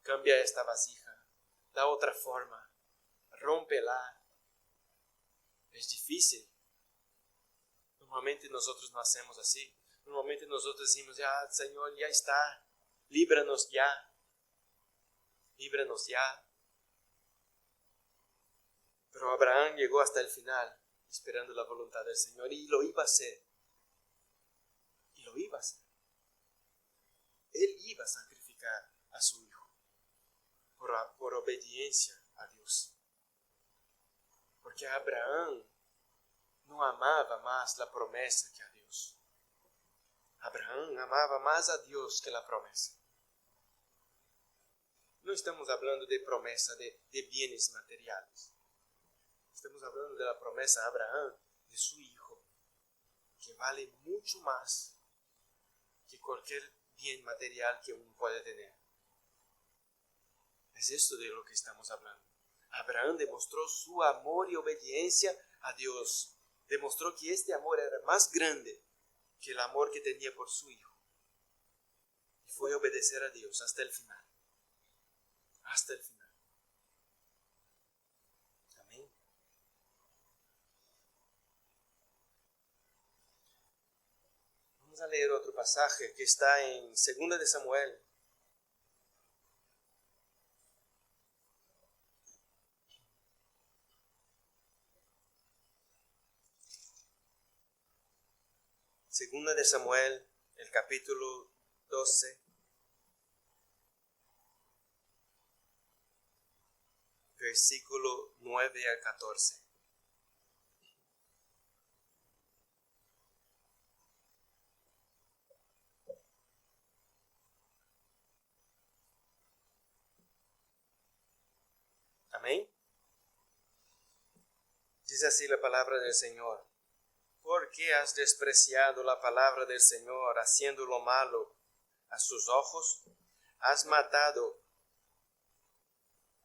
Cambia esta vasija, da otra forma, rómpela. Es difícil. Normalmente nosotros no hacemos así. Normalmente nosotros decimos, ya, Señor, ya está, líbranos ya. Líbranos ya. Pero Abraham llegó hasta el final, esperando la voluntad del Señor, y lo iba a hacer. Y lo iba a hacer. Él iba a sacrificar a su hijo por obediencia a Dios. Porque Abraham no amaba más la promesa que a Dios. Abraham amaba más a Dios que la promesa. No estamos hablando de promesa de bienes materiales. Estamos hablando de la promesa a Abraham de su hijo, que vale mucho más que cualquier bien material que uno pueda tener. Es esto de lo que estamos hablando. Abraham demostró su amor y obediencia a Dios. Demostró que este amor era más grande que el amor que tenía por su hijo. Y fue a obedecer a Dios hasta el final. Hasta el final. Amén. Vamos a leer otro pasaje que está en 2 de Samuel. Segunda de Samuel, el capítulo 12, versículo 9 al 14. Amén. Dice así la palabra del Señor. ¿Por qué has despreciado la palabra del Señor, haciendo lo malo a sus ojos? Has matado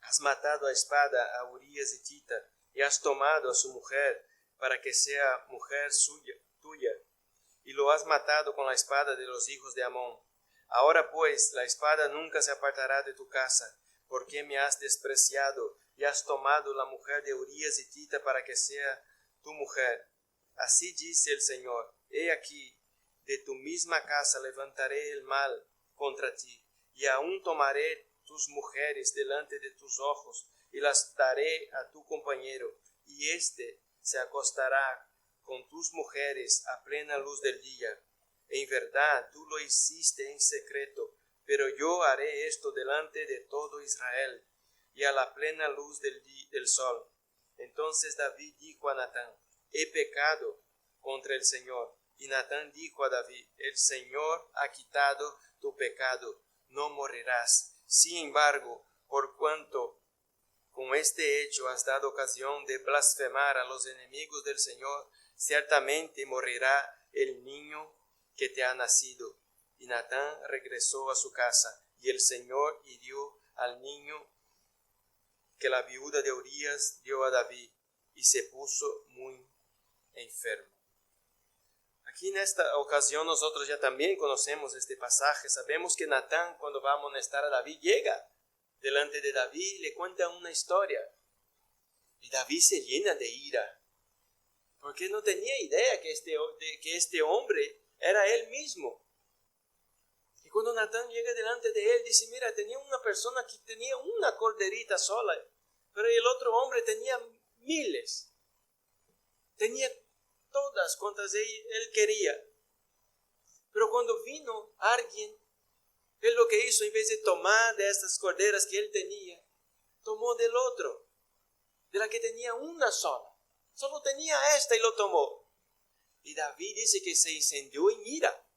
a espada a Urías hitita, y has tomado a su mujer para que sea mujer tuya, y lo has matado con la espada de los hijos de Amón. Ahora pues la espada nunca se apartará de tu casa, porque me has despreciado y has tomado la mujer de Urías hitita para que sea tu mujer. Así dice el Señor, he aquí, de tu misma casa levantaré el mal contra ti, y aún tomaré tus mujeres delante de tus ojos, y las daré a tu compañero, y éste se acostará con tus mujeres a plena luz del día. En verdad, tú lo hiciste en secreto, pero yo haré esto delante de todo Israel, y a la plena luz del sol. Entonces David dijo a Natán, he pecado contra el Señor. Y Natán dijo a David, el Señor ha quitado tu pecado, no morirás. Sin embargo, por cuanto con este hecho has dado ocasión de blasfemar a los enemigos del Señor, ciertamente morirá el niño que te ha nacido. Y Natán regresó a su casa, y el Señor hirió al niño que la viuda de Urías dio a David, y se puso muy enfermo. Aquí en esta ocasión nosotros ya también conocemos este pasaje. Sabemos que Natán, cuando va a amonestar a David, llega delante de David y le cuenta una historia. Y David se llena de ira, porque no tenía idea que este hombre era él mismo. Y cuando Natán llega delante de él, dice, mira, tenía una persona que tenía una corderita sola, pero el otro hombre tenía miles. Tenía todas cuantas él quería. Pero cuando vino alguien, él lo que hizo, en vez de tomar de estas corderas que él tenía, tomó del otro, de la que tenía una sola. Solo tenía esta y lo tomó. Y David dice que se incendió en ira.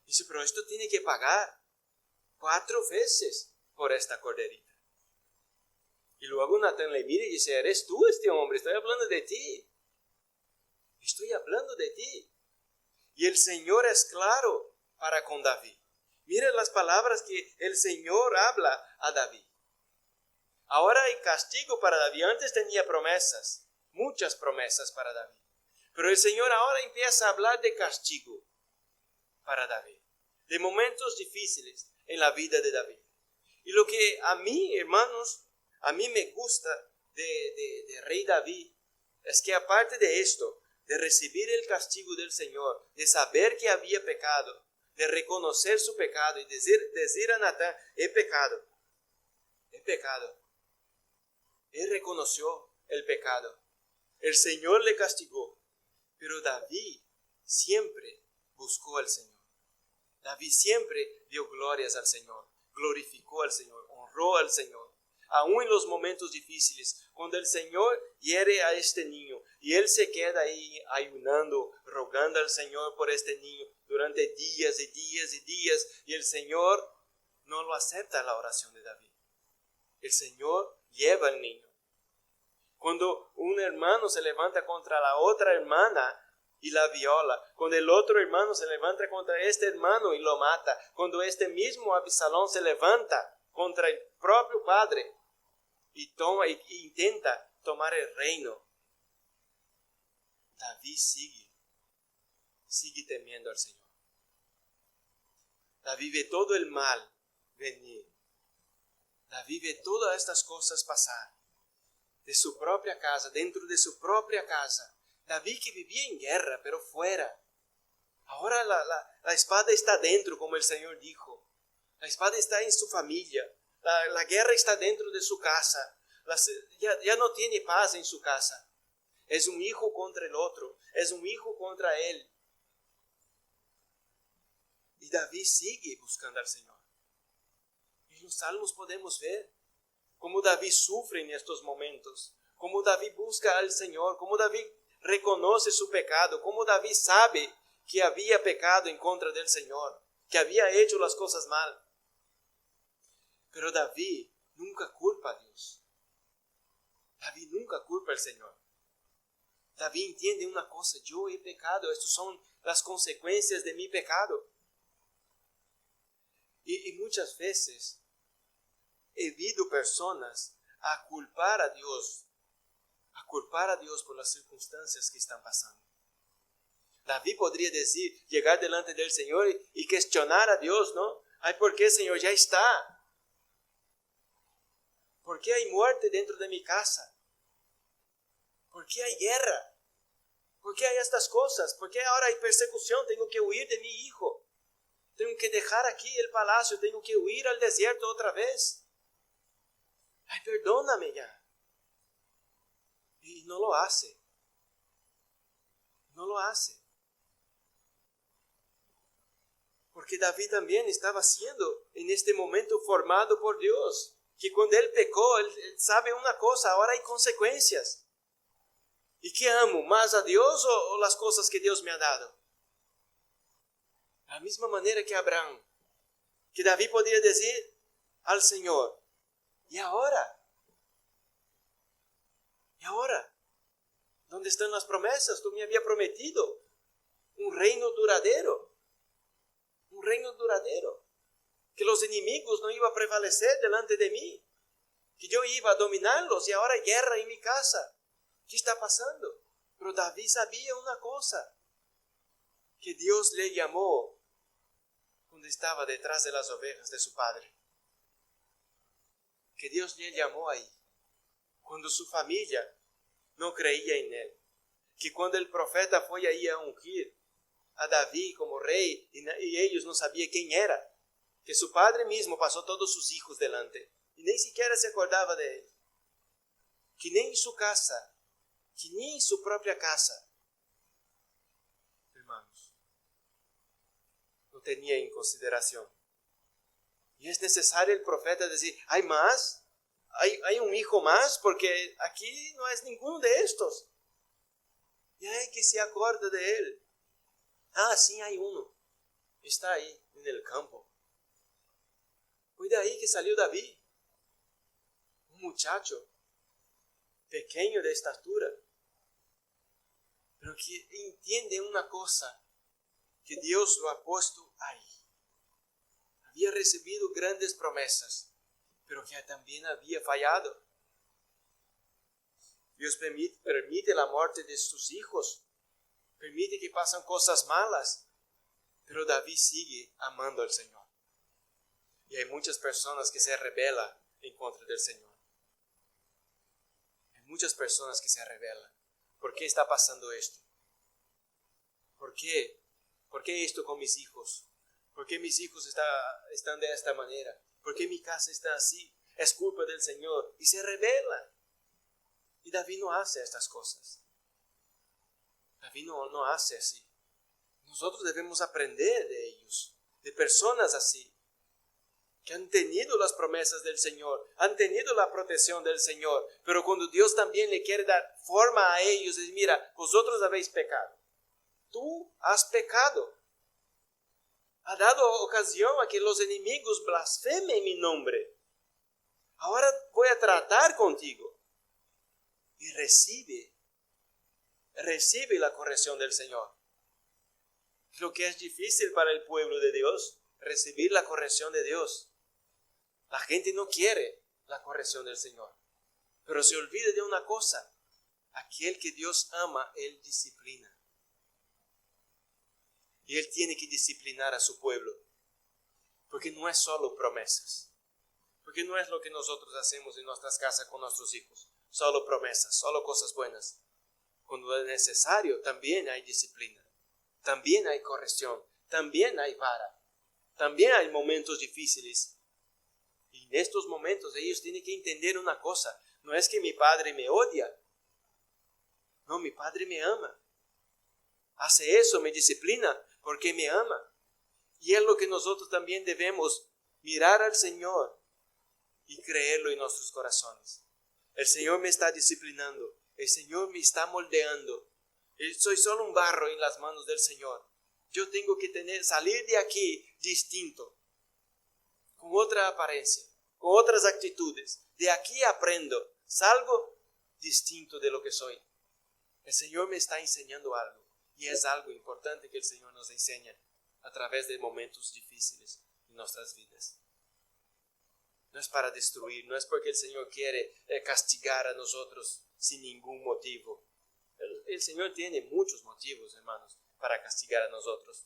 Dice, pero esto tiene que pagar 4 veces por esta corderita. Y luego Natán le mira y dice, ¿eres tú este hombre? Estoy hablando de ti. Estoy hablando de ti. Y el Señor es claro para con David. Mira las palabras que el Señor habla a David. Ahora hay castigo para David. Antes tenía promesas, muchas promesas para David. Pero el Señor ahora empieza a hablar de castigo para David, de momentos difíciles en la vida de David. Y lo que a mí, hermanos, a mí me gusta de Rey David, es que aparte de esto, de recibir el castigo del Señor, de saber que había pecado, de reconocer su pecado y decir a Natán, he pecado. Él reconoció el pecado. El Señor le castigó, pero David siempre buscó al Señor. David siempre dio glorias al Señor, glorificó al Señor, honró al Señor. Aún en los momentos difíciles, cuando el Señor hiere a este niño y él se queda ahí ayunando, rogando al Señor por este niño durante días y días y días, y el Señor no lo acepta la oración de David. El Señor lleva al niño. Cuando un hermano se levanta contra la otra hermana y la viola, cuando el otro hermano se levanta contra este hermano y lo mata, cuando este mismo Absalón se levanta contra el propio padre y intenta tomar el reino, David sigue temiendo al Señor. David ve todo el mal venir. David ve todas estas cosas pasar de su propia casa, dentro de su propia casa. David que vivía en guerra, pero fuera. Ahora la espada está dentro, como el Señor dijo. La espada está en su familia. La guerra está dentro de su casa. Ya no tiene paz en su casa. Es un hijo contra el otro. Es un hijo contra él. Y David sigue buscando al Señor. En los salmos podemos ver cómo David sufre en estos momentos. Cómo David busca al Señor. Cómo David reconoce su pecado. Cómo David sabe que había pecado en contra del Señor. Que había hecho las cosas mal. Pero David nunca culpa a Dios. David nunca culpa al Señor. David entiende una cosa: yo he pecado, estas son las consecuencias de mi pecado. Y muchas veces he visto personas a culpar a Dios por las circunstancias que están pasando. David podría llegar delante del Señor y cuestionar a Dios, ¿no? Ay, ¿por qué, Señor? Ya está. ¿Por qué hay muerte dentro de mi casa? ¿Por qué hay guerra? ¿Por qué hay estas cosas? ¿Por qué ahora hay persecución? Tengo que huir de mi hijo. Tengo que dejar aquí el palacio. Tengo que huir al desierto otra vez. Ay, perdóname ya. Y no lo hace. No lo hace. Porque David también estaba siendo en este momento formado por Dios. Que cuando él pecó, él sabe una cosa: ahora hay consecuencias. ¿Y qué amo? ¿Más a Dios o las cosas que Dios me ha dado? De la misma manera que Abraham, que David podía decir al Señor: ¿y ahora? ¿Y ahora? ¿Dónde están las promesas? Tú me habías prometido un reino duradero, un reino duradero, que los enemigos no iban a prevalecer delante de mí, que yo iba a dominarlos y ahora hay guerra en mi casa. ¿Qué está pasando? Pero David sabía una cosa, que Dios le llamó cuando estaba detrás de las ovejas de su padre. Que Dios le llamó ahí, cuando su familia no creía en él. Que cuando el profeta fue ahí a ungir a David como rey y ellos no sabían quién era. Que su padre mismo pasó todos sus hijos delante y ni siquiera se acordaba de él. Que ni en su casa, que ni en su propia casa, hermanos, lo tenía en consideración. Y es necesario el profeta decir, ¿hay más? ¿Hay un hijo más? Porque aquí no es ninguno de estos. Y hay que se acuerde de él. Ah, sí, hay uno. Está ahí en el campo. Fue de ahí que salió David. Un muchacho pequeño de estatura, pero que entiende una cosa, que Dios lo ha puesto ahí. Había recibido grandes promesas, pero que también había fallado. Dios permite la muerte de sus hijos, permite que pasen cosas malas, pero David sigue amando al Señor. Y hay muchas personas que se rebelan en contra del Señor. Hay muchas personas que se rebelan. ¿Por qué está pasando esto? ¿Por qué? ¿Por qué esto con mis hijos? ¿Por qué mis hijos están de esta manera? ¿Por qué mi casa está así? Es culpa del Señor. Y se rebelan. Y David no hace estas cosas. David no hace así. Nosotros debemos aprender de ellos, de personas así, que han tenido las promesas del Señor, han tenido la protección del Señor, pero cuando Dios también le quiere dar forma a ellos, dice, mira, vosotros habéis pecado, tú has pecado, ha dado ocasión a que los enemigos blasfemen mi nombre, ahora voy a tratar contigo, y recibe la corrección del Señor. Lo que es difícil para el pueblo de Dios, recibir la corrección de Dios. La gente no quiere la corrección del Señor, pero se olvida de una cosa, aquel que Dios ama, Él disciplina. Y Él tiene que disciplinar a su pueblo, porque no es solo promesas, porque no es lo que nosotros hacemos en nuestras casas con nuestros hijos, solo promesas, solo cosas buenas. Cuando es necesario, también hay disciplina, también hay corrección, también hay vara, también hay momentos difíciles. Y en estos momentos ellos tienen que entender una cosa, no es que mi padre me odia, no, mi padre me ama. Hace eso, me disciplina porque me ama. Y es lo que nosotros también debemos mirar al Señor y creerlo en nuestros corazones. El Señor me está disciplinando, el Señor me está moldeando. Soy solo un barro en las manos del Señor. Yo tengo que salir de aquí distinto, con otra apariencia, con otras actitudes. De aquí aprendo, salgo distinto de lo que soy. El Señor me está enseñando algo, y es algo importante que el Señor nos enseña a través de momentos difíciles en nuestras vidas. No es para destruir, no es porque el Señor quiere castigar a nosotros sin ningún motivo. El Señor tiene muchos motivos, hermanos, para castigar a nosotros.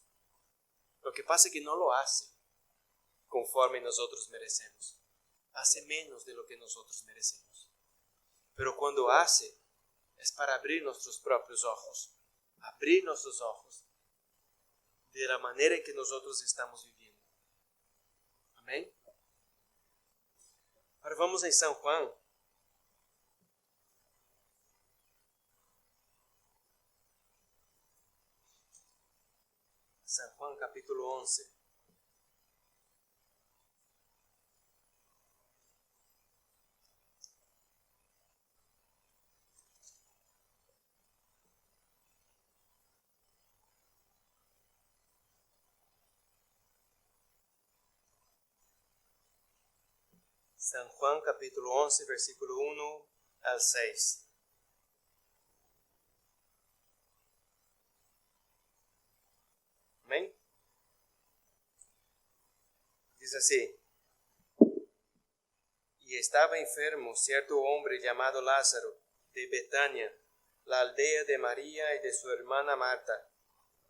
Lo que pasa es que no lo hace conforme nosotros merecemos. Hace menos de lo que nosotros merecemos. Pero cuando hace, es para abrir nuestros propios ojos. Abrir nuestros ojos de la manera en que nosotros estamos viviendo. Amén. Ahora vamos a San Juan. San Juan capítulo 11. San Juan capítulo 11, versículo 1 al 6. Amén. Dice así: y estaba enfermo cierto hombre llamado Lázaro, de Betania, la aldea de María y de su hermana Marta.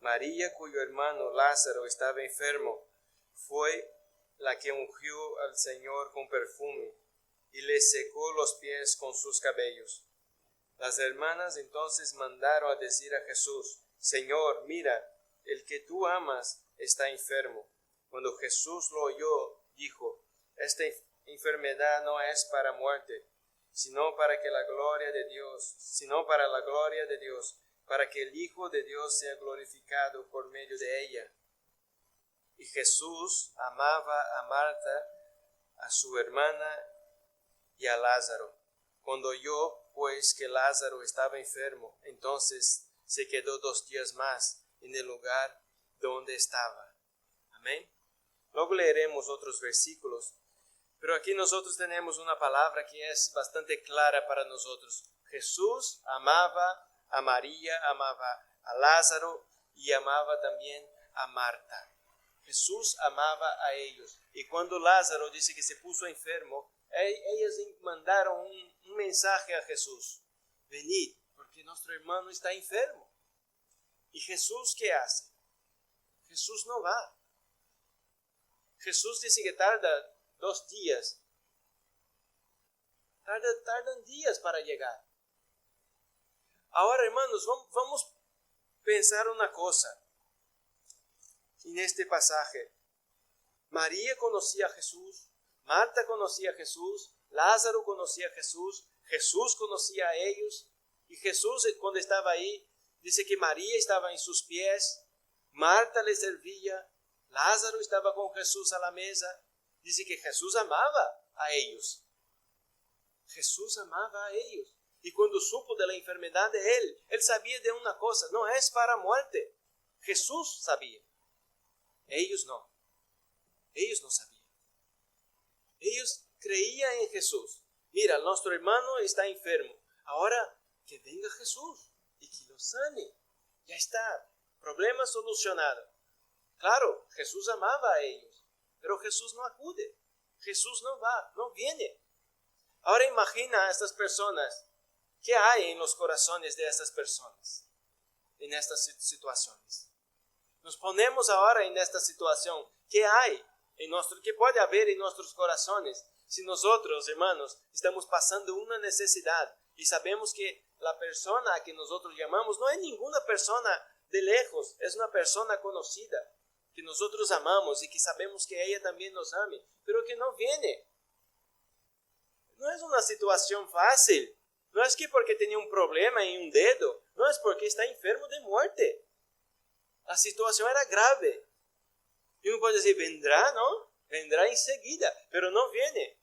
María, cuyo hermano Lázaro estaba enfermo, fue la que ungió al Señor con perfume y le secó los pies con sus cabellos. Las hermanas entonces mandaron a decir a Jesús: Señor, mira, el que tú amas está enfermo. Cuando Jesús lo oyó, dijo: esta enfermedad no es para muerte, sino para la gloria de Dios, para que el Hijo de Dios sea glorificado por medio de ella. Y Jesús amaba a Marta, a su hermana y a Lázaro. Cuando oyó pues que Lázaro estaba enfermo, entonces se quedó 2 días más en el lugar donde estaba. Amén. Luego leeremos otros versículos, pero aquí nosotros tenemos una palabra que es bastante clara para nosotros. Jesús amaba a María, amaba a Lázaro y amaba también a Marta. Jesús amaba a ellos. Y cuando Lázaro dice que se puso enfermo, ellas mandaron un mensaje a Jesús: venid, porque nuestro hermano está enfermo. ¿Y Jesús qué hace? Jesús no va. Jesús dice que tarda 2 días. Tardan días para llegar. Ahora, hermanos, vamos a pensar una cosa en este pasaje. María conocía a Jesús, Marta conocía a Jesús, Lázaro conocía a Jesús, Jesús conocía a ellos. Y Jesús, cuando estaba ahí, dice que María estaba en sus pies, Marta le servía, Lázaro estaba con Jesús a la mesa. Dice que Jesús amaba a ellos. Jesús amaba a ellos. Y cuando supo de la enfermedad de él sabía de una cosa: no es para muerte. Jesús sabía. Ellos no. Ellos no sabían. Ellos creían en Jesús. Mira, nuestro hermano está enfermo. Ahora que venga Jesús y que lo sane. Ya está. Problema solucionado. Claro, Jesús amaba a ellos, pero Jesús no acude. Jesús no va, no viene. Ahora imagina a estas personas. ¿Qué hay en los corazones de estas personas en estas situaciones? Nos ponemos ahora en esta situación. ¿Qué hay qué puede haber en nuestros corazones si nosotros, hermanos, estamos pasando una necesidad y sabemos que la persona a que nosotros llamamos no es ninguna persona de lejos, es una persona conocida que nosotros amamos y que sabemos que ella también nos ame, pero que no viene? No es una situación fácil. No es que porque tenía un problema en un dedo, no es porque está enfermo de muerte. La situación era grave. Y uno puede decir: vendrá, ¿no? Vendrá enseguida, pero no viene.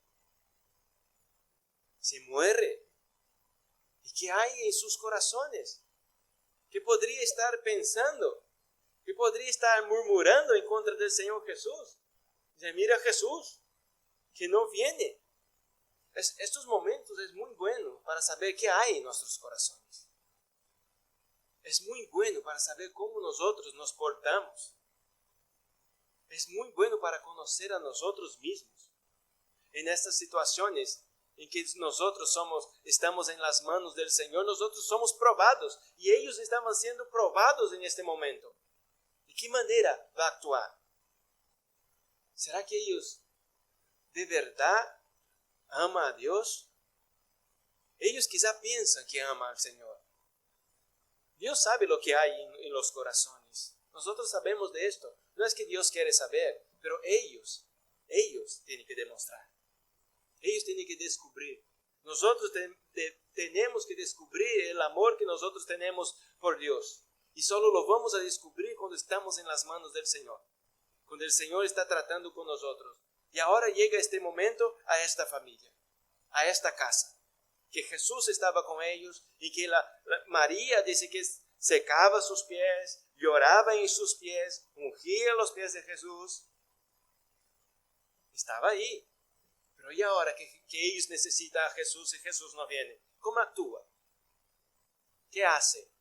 Se muere. ¿Y qué hay en sus corazones? ¿Qué podría estar pensando? ¿Qué podría estar murmurando en contra del Señor Jesús? Dice: mira Jesús, que no viene. Estos momentos es muy bueno para saber qué hay en nuestros corazones. Es muy bueno para saber cómo nosotros nos portamos. Es muy bueno para conocer a nosotros mismos. En estas situaciones en que nosotros estamos en las manos del Señor, nosotros somos probados y ellos estaban siendo probados en este momento. ¿De qué manera va a actuar? ¿Será que ellos de verdad aman a Dios? Ellos quizá piensan que aman al Señor. Dios sabe lo que hay en los corazones. Nosotros sabemos de esto. No es que Dios quiere saber, pero ellos tienen que demostrar. Ellos tienen que descubrir. Nosotros tenemos que descubrir el amor que nosotros tenemos por Dios. Y solo lo vamos a descubrir cuando estamos en las manos del Señor. Cuando el Señor está tratando con nosotros. Y ahora llega este momento a esta familia, a esta casa. Que Jesús estaba con ellos y que María dice que secaba sus pies, lloraba en sus pies, ungía los pies de Jesús. Estaba ahí. Pero y ahora que ellos necesitan a Jesús y Jesús no viene, ¿cómo actúa? ¿Qué hace?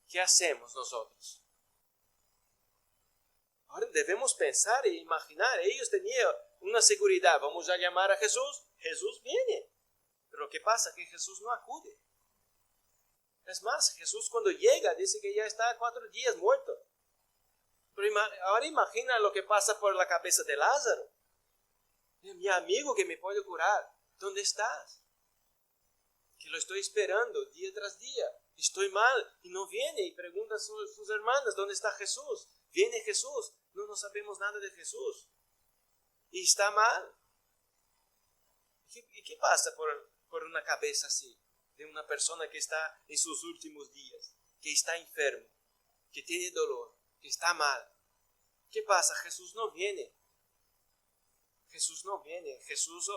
¿Qué hacemos nosotros? Ahora debemos pensar e imaginar, ellos tenían una seguridad, vamos a llamar a Jesús, Jesús viene. Pero ¿qué pasa? Que Jesús no acude. Es más, Jesús cuando llega dice que ya está 4 días muerto. Pero ahora imagina lo que pasa por la cabeza de Lázaro. Mi amigo que me puede curar, ¿dónde estás? Que lo estoy esperando día tras día. Estoy mal y no viene. Y pregunta a sus hermanas, ¿dónde está Jesús? Viene Jesús. No sabemos nada de Jesús. Y está mal. ¿Y qué pasa por una cabeza así? De una persona que está en sus últimos días, que está enfermo, que tiene dolor, que está mal. ¿Qué pasa? Jesús no viene. Jesús no viene. Jesús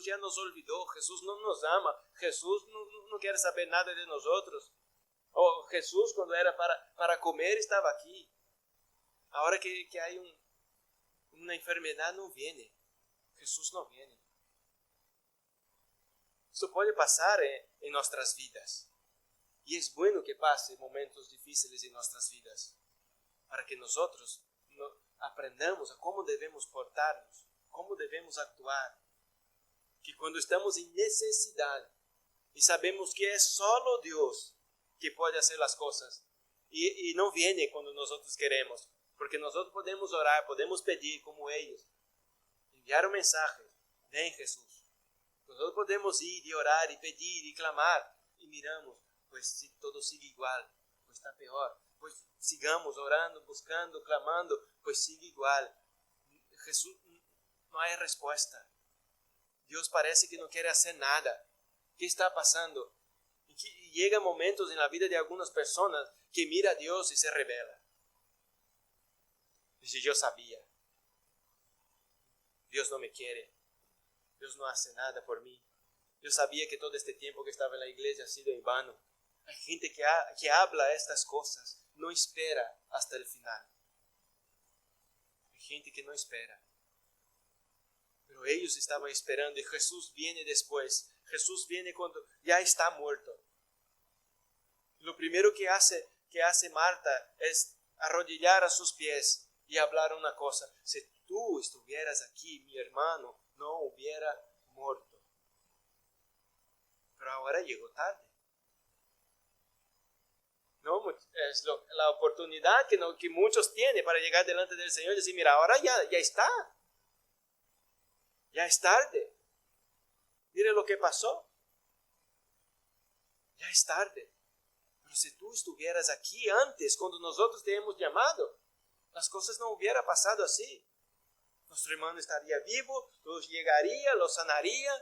ya nos olvidó. Jesús no nos ama. Jesús no quiere saber nada de nosotros. O Jesús cuando era para comer estaba aquí. Ahora que hay una enfermedad no viene. Jesús no viene. Esto puede pasar en nuestras vidas. Y es bueno que pase momentos difíciles en nuestras vidas. Para que nosotros aprendamos a cómo debemos portarnos. Cómo debemos actuar. Que cuando estamos en necesidad y sabemos que es solo Dios que puede hacer las cosas. Y no viene cuando nosotros queremos. Porque nosotros podemos orar, podemos pedir como ellos. Enviar un mensaje. Ven Jesús. Nosotros podemos ir y orar y pedir y clamar. Y miramos, pues si todo sigue igual, pues está peor. Pues sigamos orando, buscando, clamando, pues sigue igual. Jesús, no hay respuesta. Dios parece que no quiere hacer nada. ¿Qué está pasando? Y llega momentos en la vida de algunas personas que mira a Dios y se revela. Dice, yo sabía. Dios no me quiere. Dios no hace nada por mí. Yo sabía que todo este tiempo que estaba en la iglesia ha sido en vano. Hay gente que habla estas cosas, no espera hasta el final. Hay gente que no espera. Pero ellos estaban esperando y Jesús viene después. Jesús viene cuando ya está muerto. Lo primero que hace Marta es arrodillar a sus pies y hablar una cosa. Si tú estuvieras aquí, mi hermano no hubiera muerto. Pero ahora llegó tarde. No, es la oportunidad que muchos tienen para llegar delante del Señor y decir, mira, ahora ya está. Ya es tarde. Mire lo que pasó. Ya es tarde. Pero si tú estuvieras aquí antes, cuando nosotros te hemos llamado, las cosas no hubieran pasado así. Nuestro hermano estaría vivo, los llegaría, los sanaría,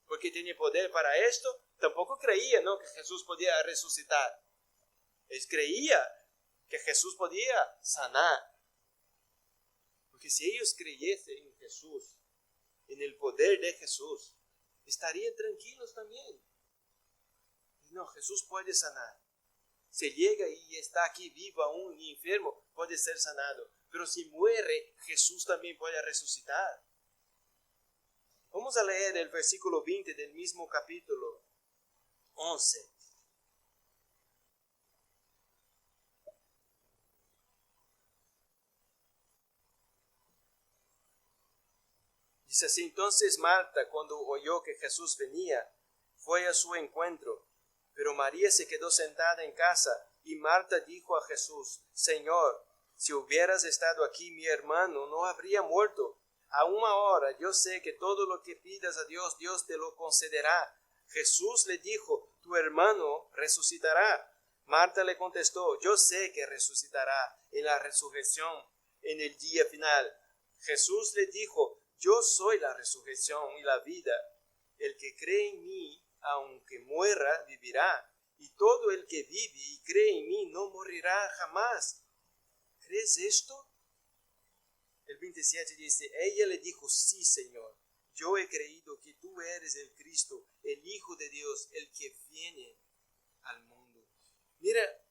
porque tiene poder para esto. Tampoco creía, ¿no?, que Jesús podía resucitar. Él creía que Jesús podía sanar. Porque si ellos creyesen en Jesús, en el poder de Jesús, estarían tranquilos también. No, Jesús puede sanar. Si llega y está aquí vivo aún y enfermo, puede ser sanado. Pero si muere, Jesús también puede resucitar. Vamos a leer el versículo 20 del mismo capítulo 11. Dice así, entonces Marta, cuando oyó que Jesús venía, fue a su encuentro, pero María se quedó sentada en casa, y Marta dijo a Jesús, Señor, si hubieras estado aquí, mi hermano no habría muerto. Aún ahora yo sé que todo lo que pidas a Dios, Dios te lo concederá. Jesús le dijo, tu hermano resucitará. Marta le contestó, yo sé que resucitará en la resurrección, en el día final. Jesús le dijo, yo soy la resurrección y la vida. El que cree en mí, aunque muera, vivirá. Y todo el que vive y cree en mí no morirá jamás. ¿Crees esto? El 27 dice, ella le dijo, sí, Señor, yo he creído que tú eres el Cristo, el Hijo de Dios, el que viene al mundo. Mira,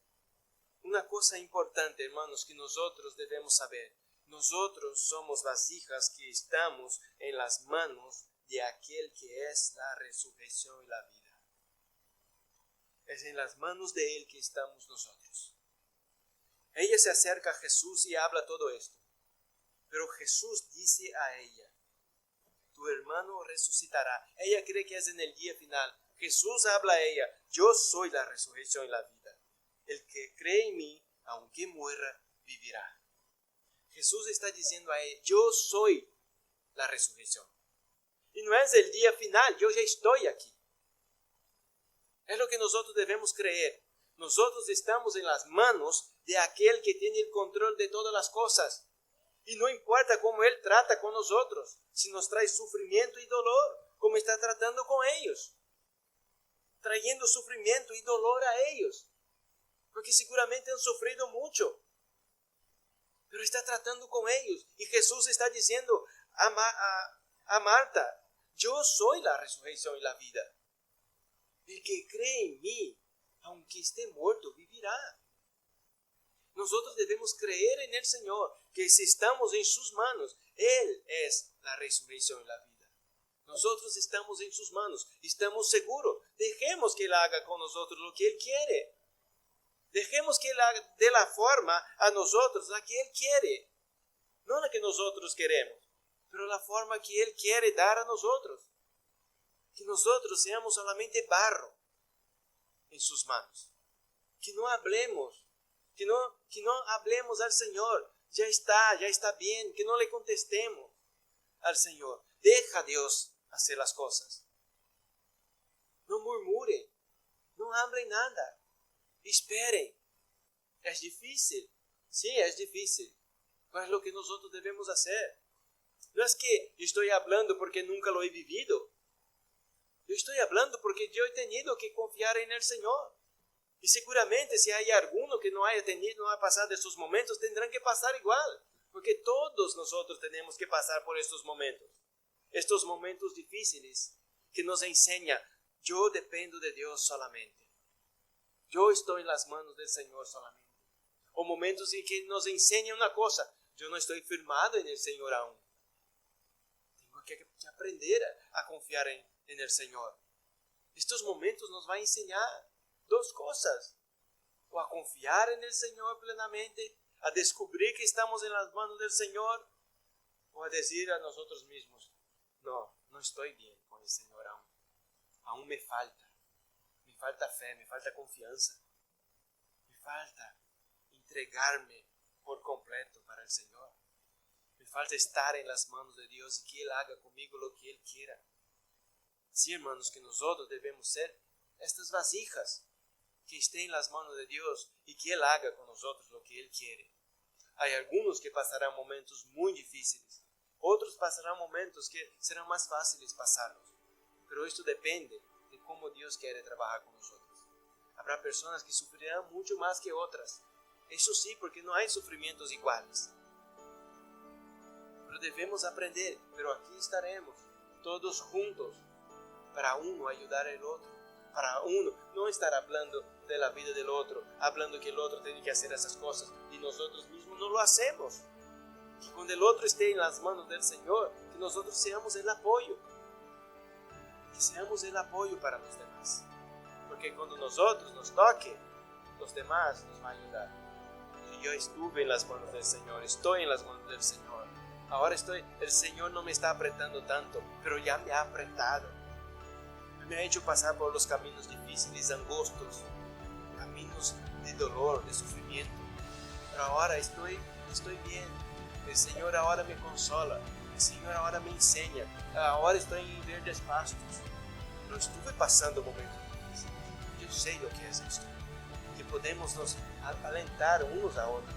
una cosa importante, hermanos, que nosotros debemos saber. Nosotros somos vasijas que estamos en las manos de aquel que es la resurrección y la vida. Es en las manos de Él que estamos nosotros. Ella se acerca a Jesús y habla todo esto. Pero Jesús dice a ella, tu hermano resucitará. Ella cree que es en el día final. Jesús habla a ella, yo soy la resurrección y la vida. El que cree en mí, aunque muera, vivirá. Jesús está diciendo a ella, yo soy la resurrección. Y no es el día final, yo ya estoy aquí. Es lo que nosotros debemos creer. Nosotros estamos en las manos de aquel que tiene el control de todas las cosas. Y no importa cómo Él trata con nosotros, si nos trae sufrimiento y dolor, como está tratando con ellos. Trayendo sufrimiento y dolor a ellos. Porque seguramente han sufrido mucho. Pero está tratando con ellos. Y Jesús está diciendo a Marta, yo soy la resurrección y la vida. El que cree en mí, aunque esté muerto, vivirá. Nosotros debemos creer en el Señor, que si estamos en sus manos, Él es la resurrección y la vida. Nosotros estamos en sus manos, estamos seguros. Dejemos que Él haga con nosotros lo que Él quiere. Dejemos que Él haga de la forma a nosotros la que Él quiere. No la que nosotros queremos, pero la forma que Él quiere dar a nosotros. Que nosotros seamos solamente barro en sus manos. Que no hablemos. Que no hablemos al Señor. Ya está bien. Que no le contestemos al Señor. Deja a Dios hacer las cosas. No murmure. No hable nada. Espere. Es difícil. Sí, es difícil. Pero es lo que nosotros debemos hacer. No es que estoy hablando porque nunca lo he vivido. Yo estoy hablando porque yo he tenido que confiar en el Señor. Y seguramente si hay alguno que no haya pasado estos momentos, tendrán que pasar igual. Porque todos nosotros tenemos que pasar por estos momentos. Estos momentos difíciles que nos enseñan, yo dependo de Dios solamente. Yo estoy en las manos del Señor solamente. O momentos en que nos enseña una cosa, yo no estoy firmado en el Señor aún. Tengo que aprender a confiar en el Señor. Estos momentos nos van a enseñar dos cosas: o a confiar en el Señor plenamente, a descubrir que estamos en las manos del Señor, o a decir a nosotros mismos, no estoy bien con el Señor aún me falta fe, me falta confianza, me falta entregarme por completo para el Señor, me falta estar en las manos de Dios y que Él haga conmigo lo que Él quiera. Sí, hermanos, que nosotros debemos ser estas vasijas que estén en las manos de Dios y que Él haga con nosotros lo que Él quiere. Hay algunos que pasarán momentos muy difíciles, otros pasarán momentos que serán más fáciles pasarlos, pero esto depende de cómo Dios quiere trabajar con nosotros. Habrá personas que sufrirán mucho más que otras, eso sí, porque no hay sufrimientos iguales. Pero debemos aprender, pero aquí estaremos todos juntos para uno ayudar al otro, para uno no estar hablando de la vida del otro, hablando que el otro tiene que hacer esas cosas y nosotros mismos no lo hacemos. Que cuando el otro esté en las manos del Señor, que nosotros seamos el apoyo, que seamos el apoyo para los demás, porque cuando nosotros nos toque, los demás nos van a ayudar. Y yo estuve en las manos del Señor, estoy en las manos del Señor. Ahora el Señor no me está apretando tanto, pero ya me ha apretado. Me ha hecho pasar por los caminos difíciles, angostos, caminos de dolor, de sufrimiento. Pero ahora estoy bien. El Señor ahora me consola. El Señor ahora me enseña. Ahora estoy en verdes pastos. No estuve pasando momentos difíciles. Yo sé lo que es esto. Que podemos nos alentar unos a otros.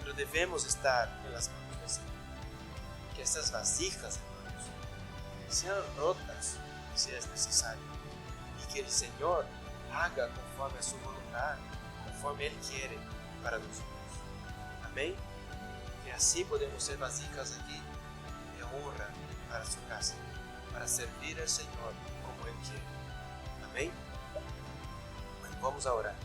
Pero debemos estar en las manos del Señor. Que estas vasijas, hermanos, sean rotas si es necesario, y que el Señor haga conforme a su voluntad, conforme Él quiere para nosotros. Amén. Que así podemos ser vasijas aquí de honra para su casa, para servir al Señor como Él quiere. Amén. Bueno, vamos a orar.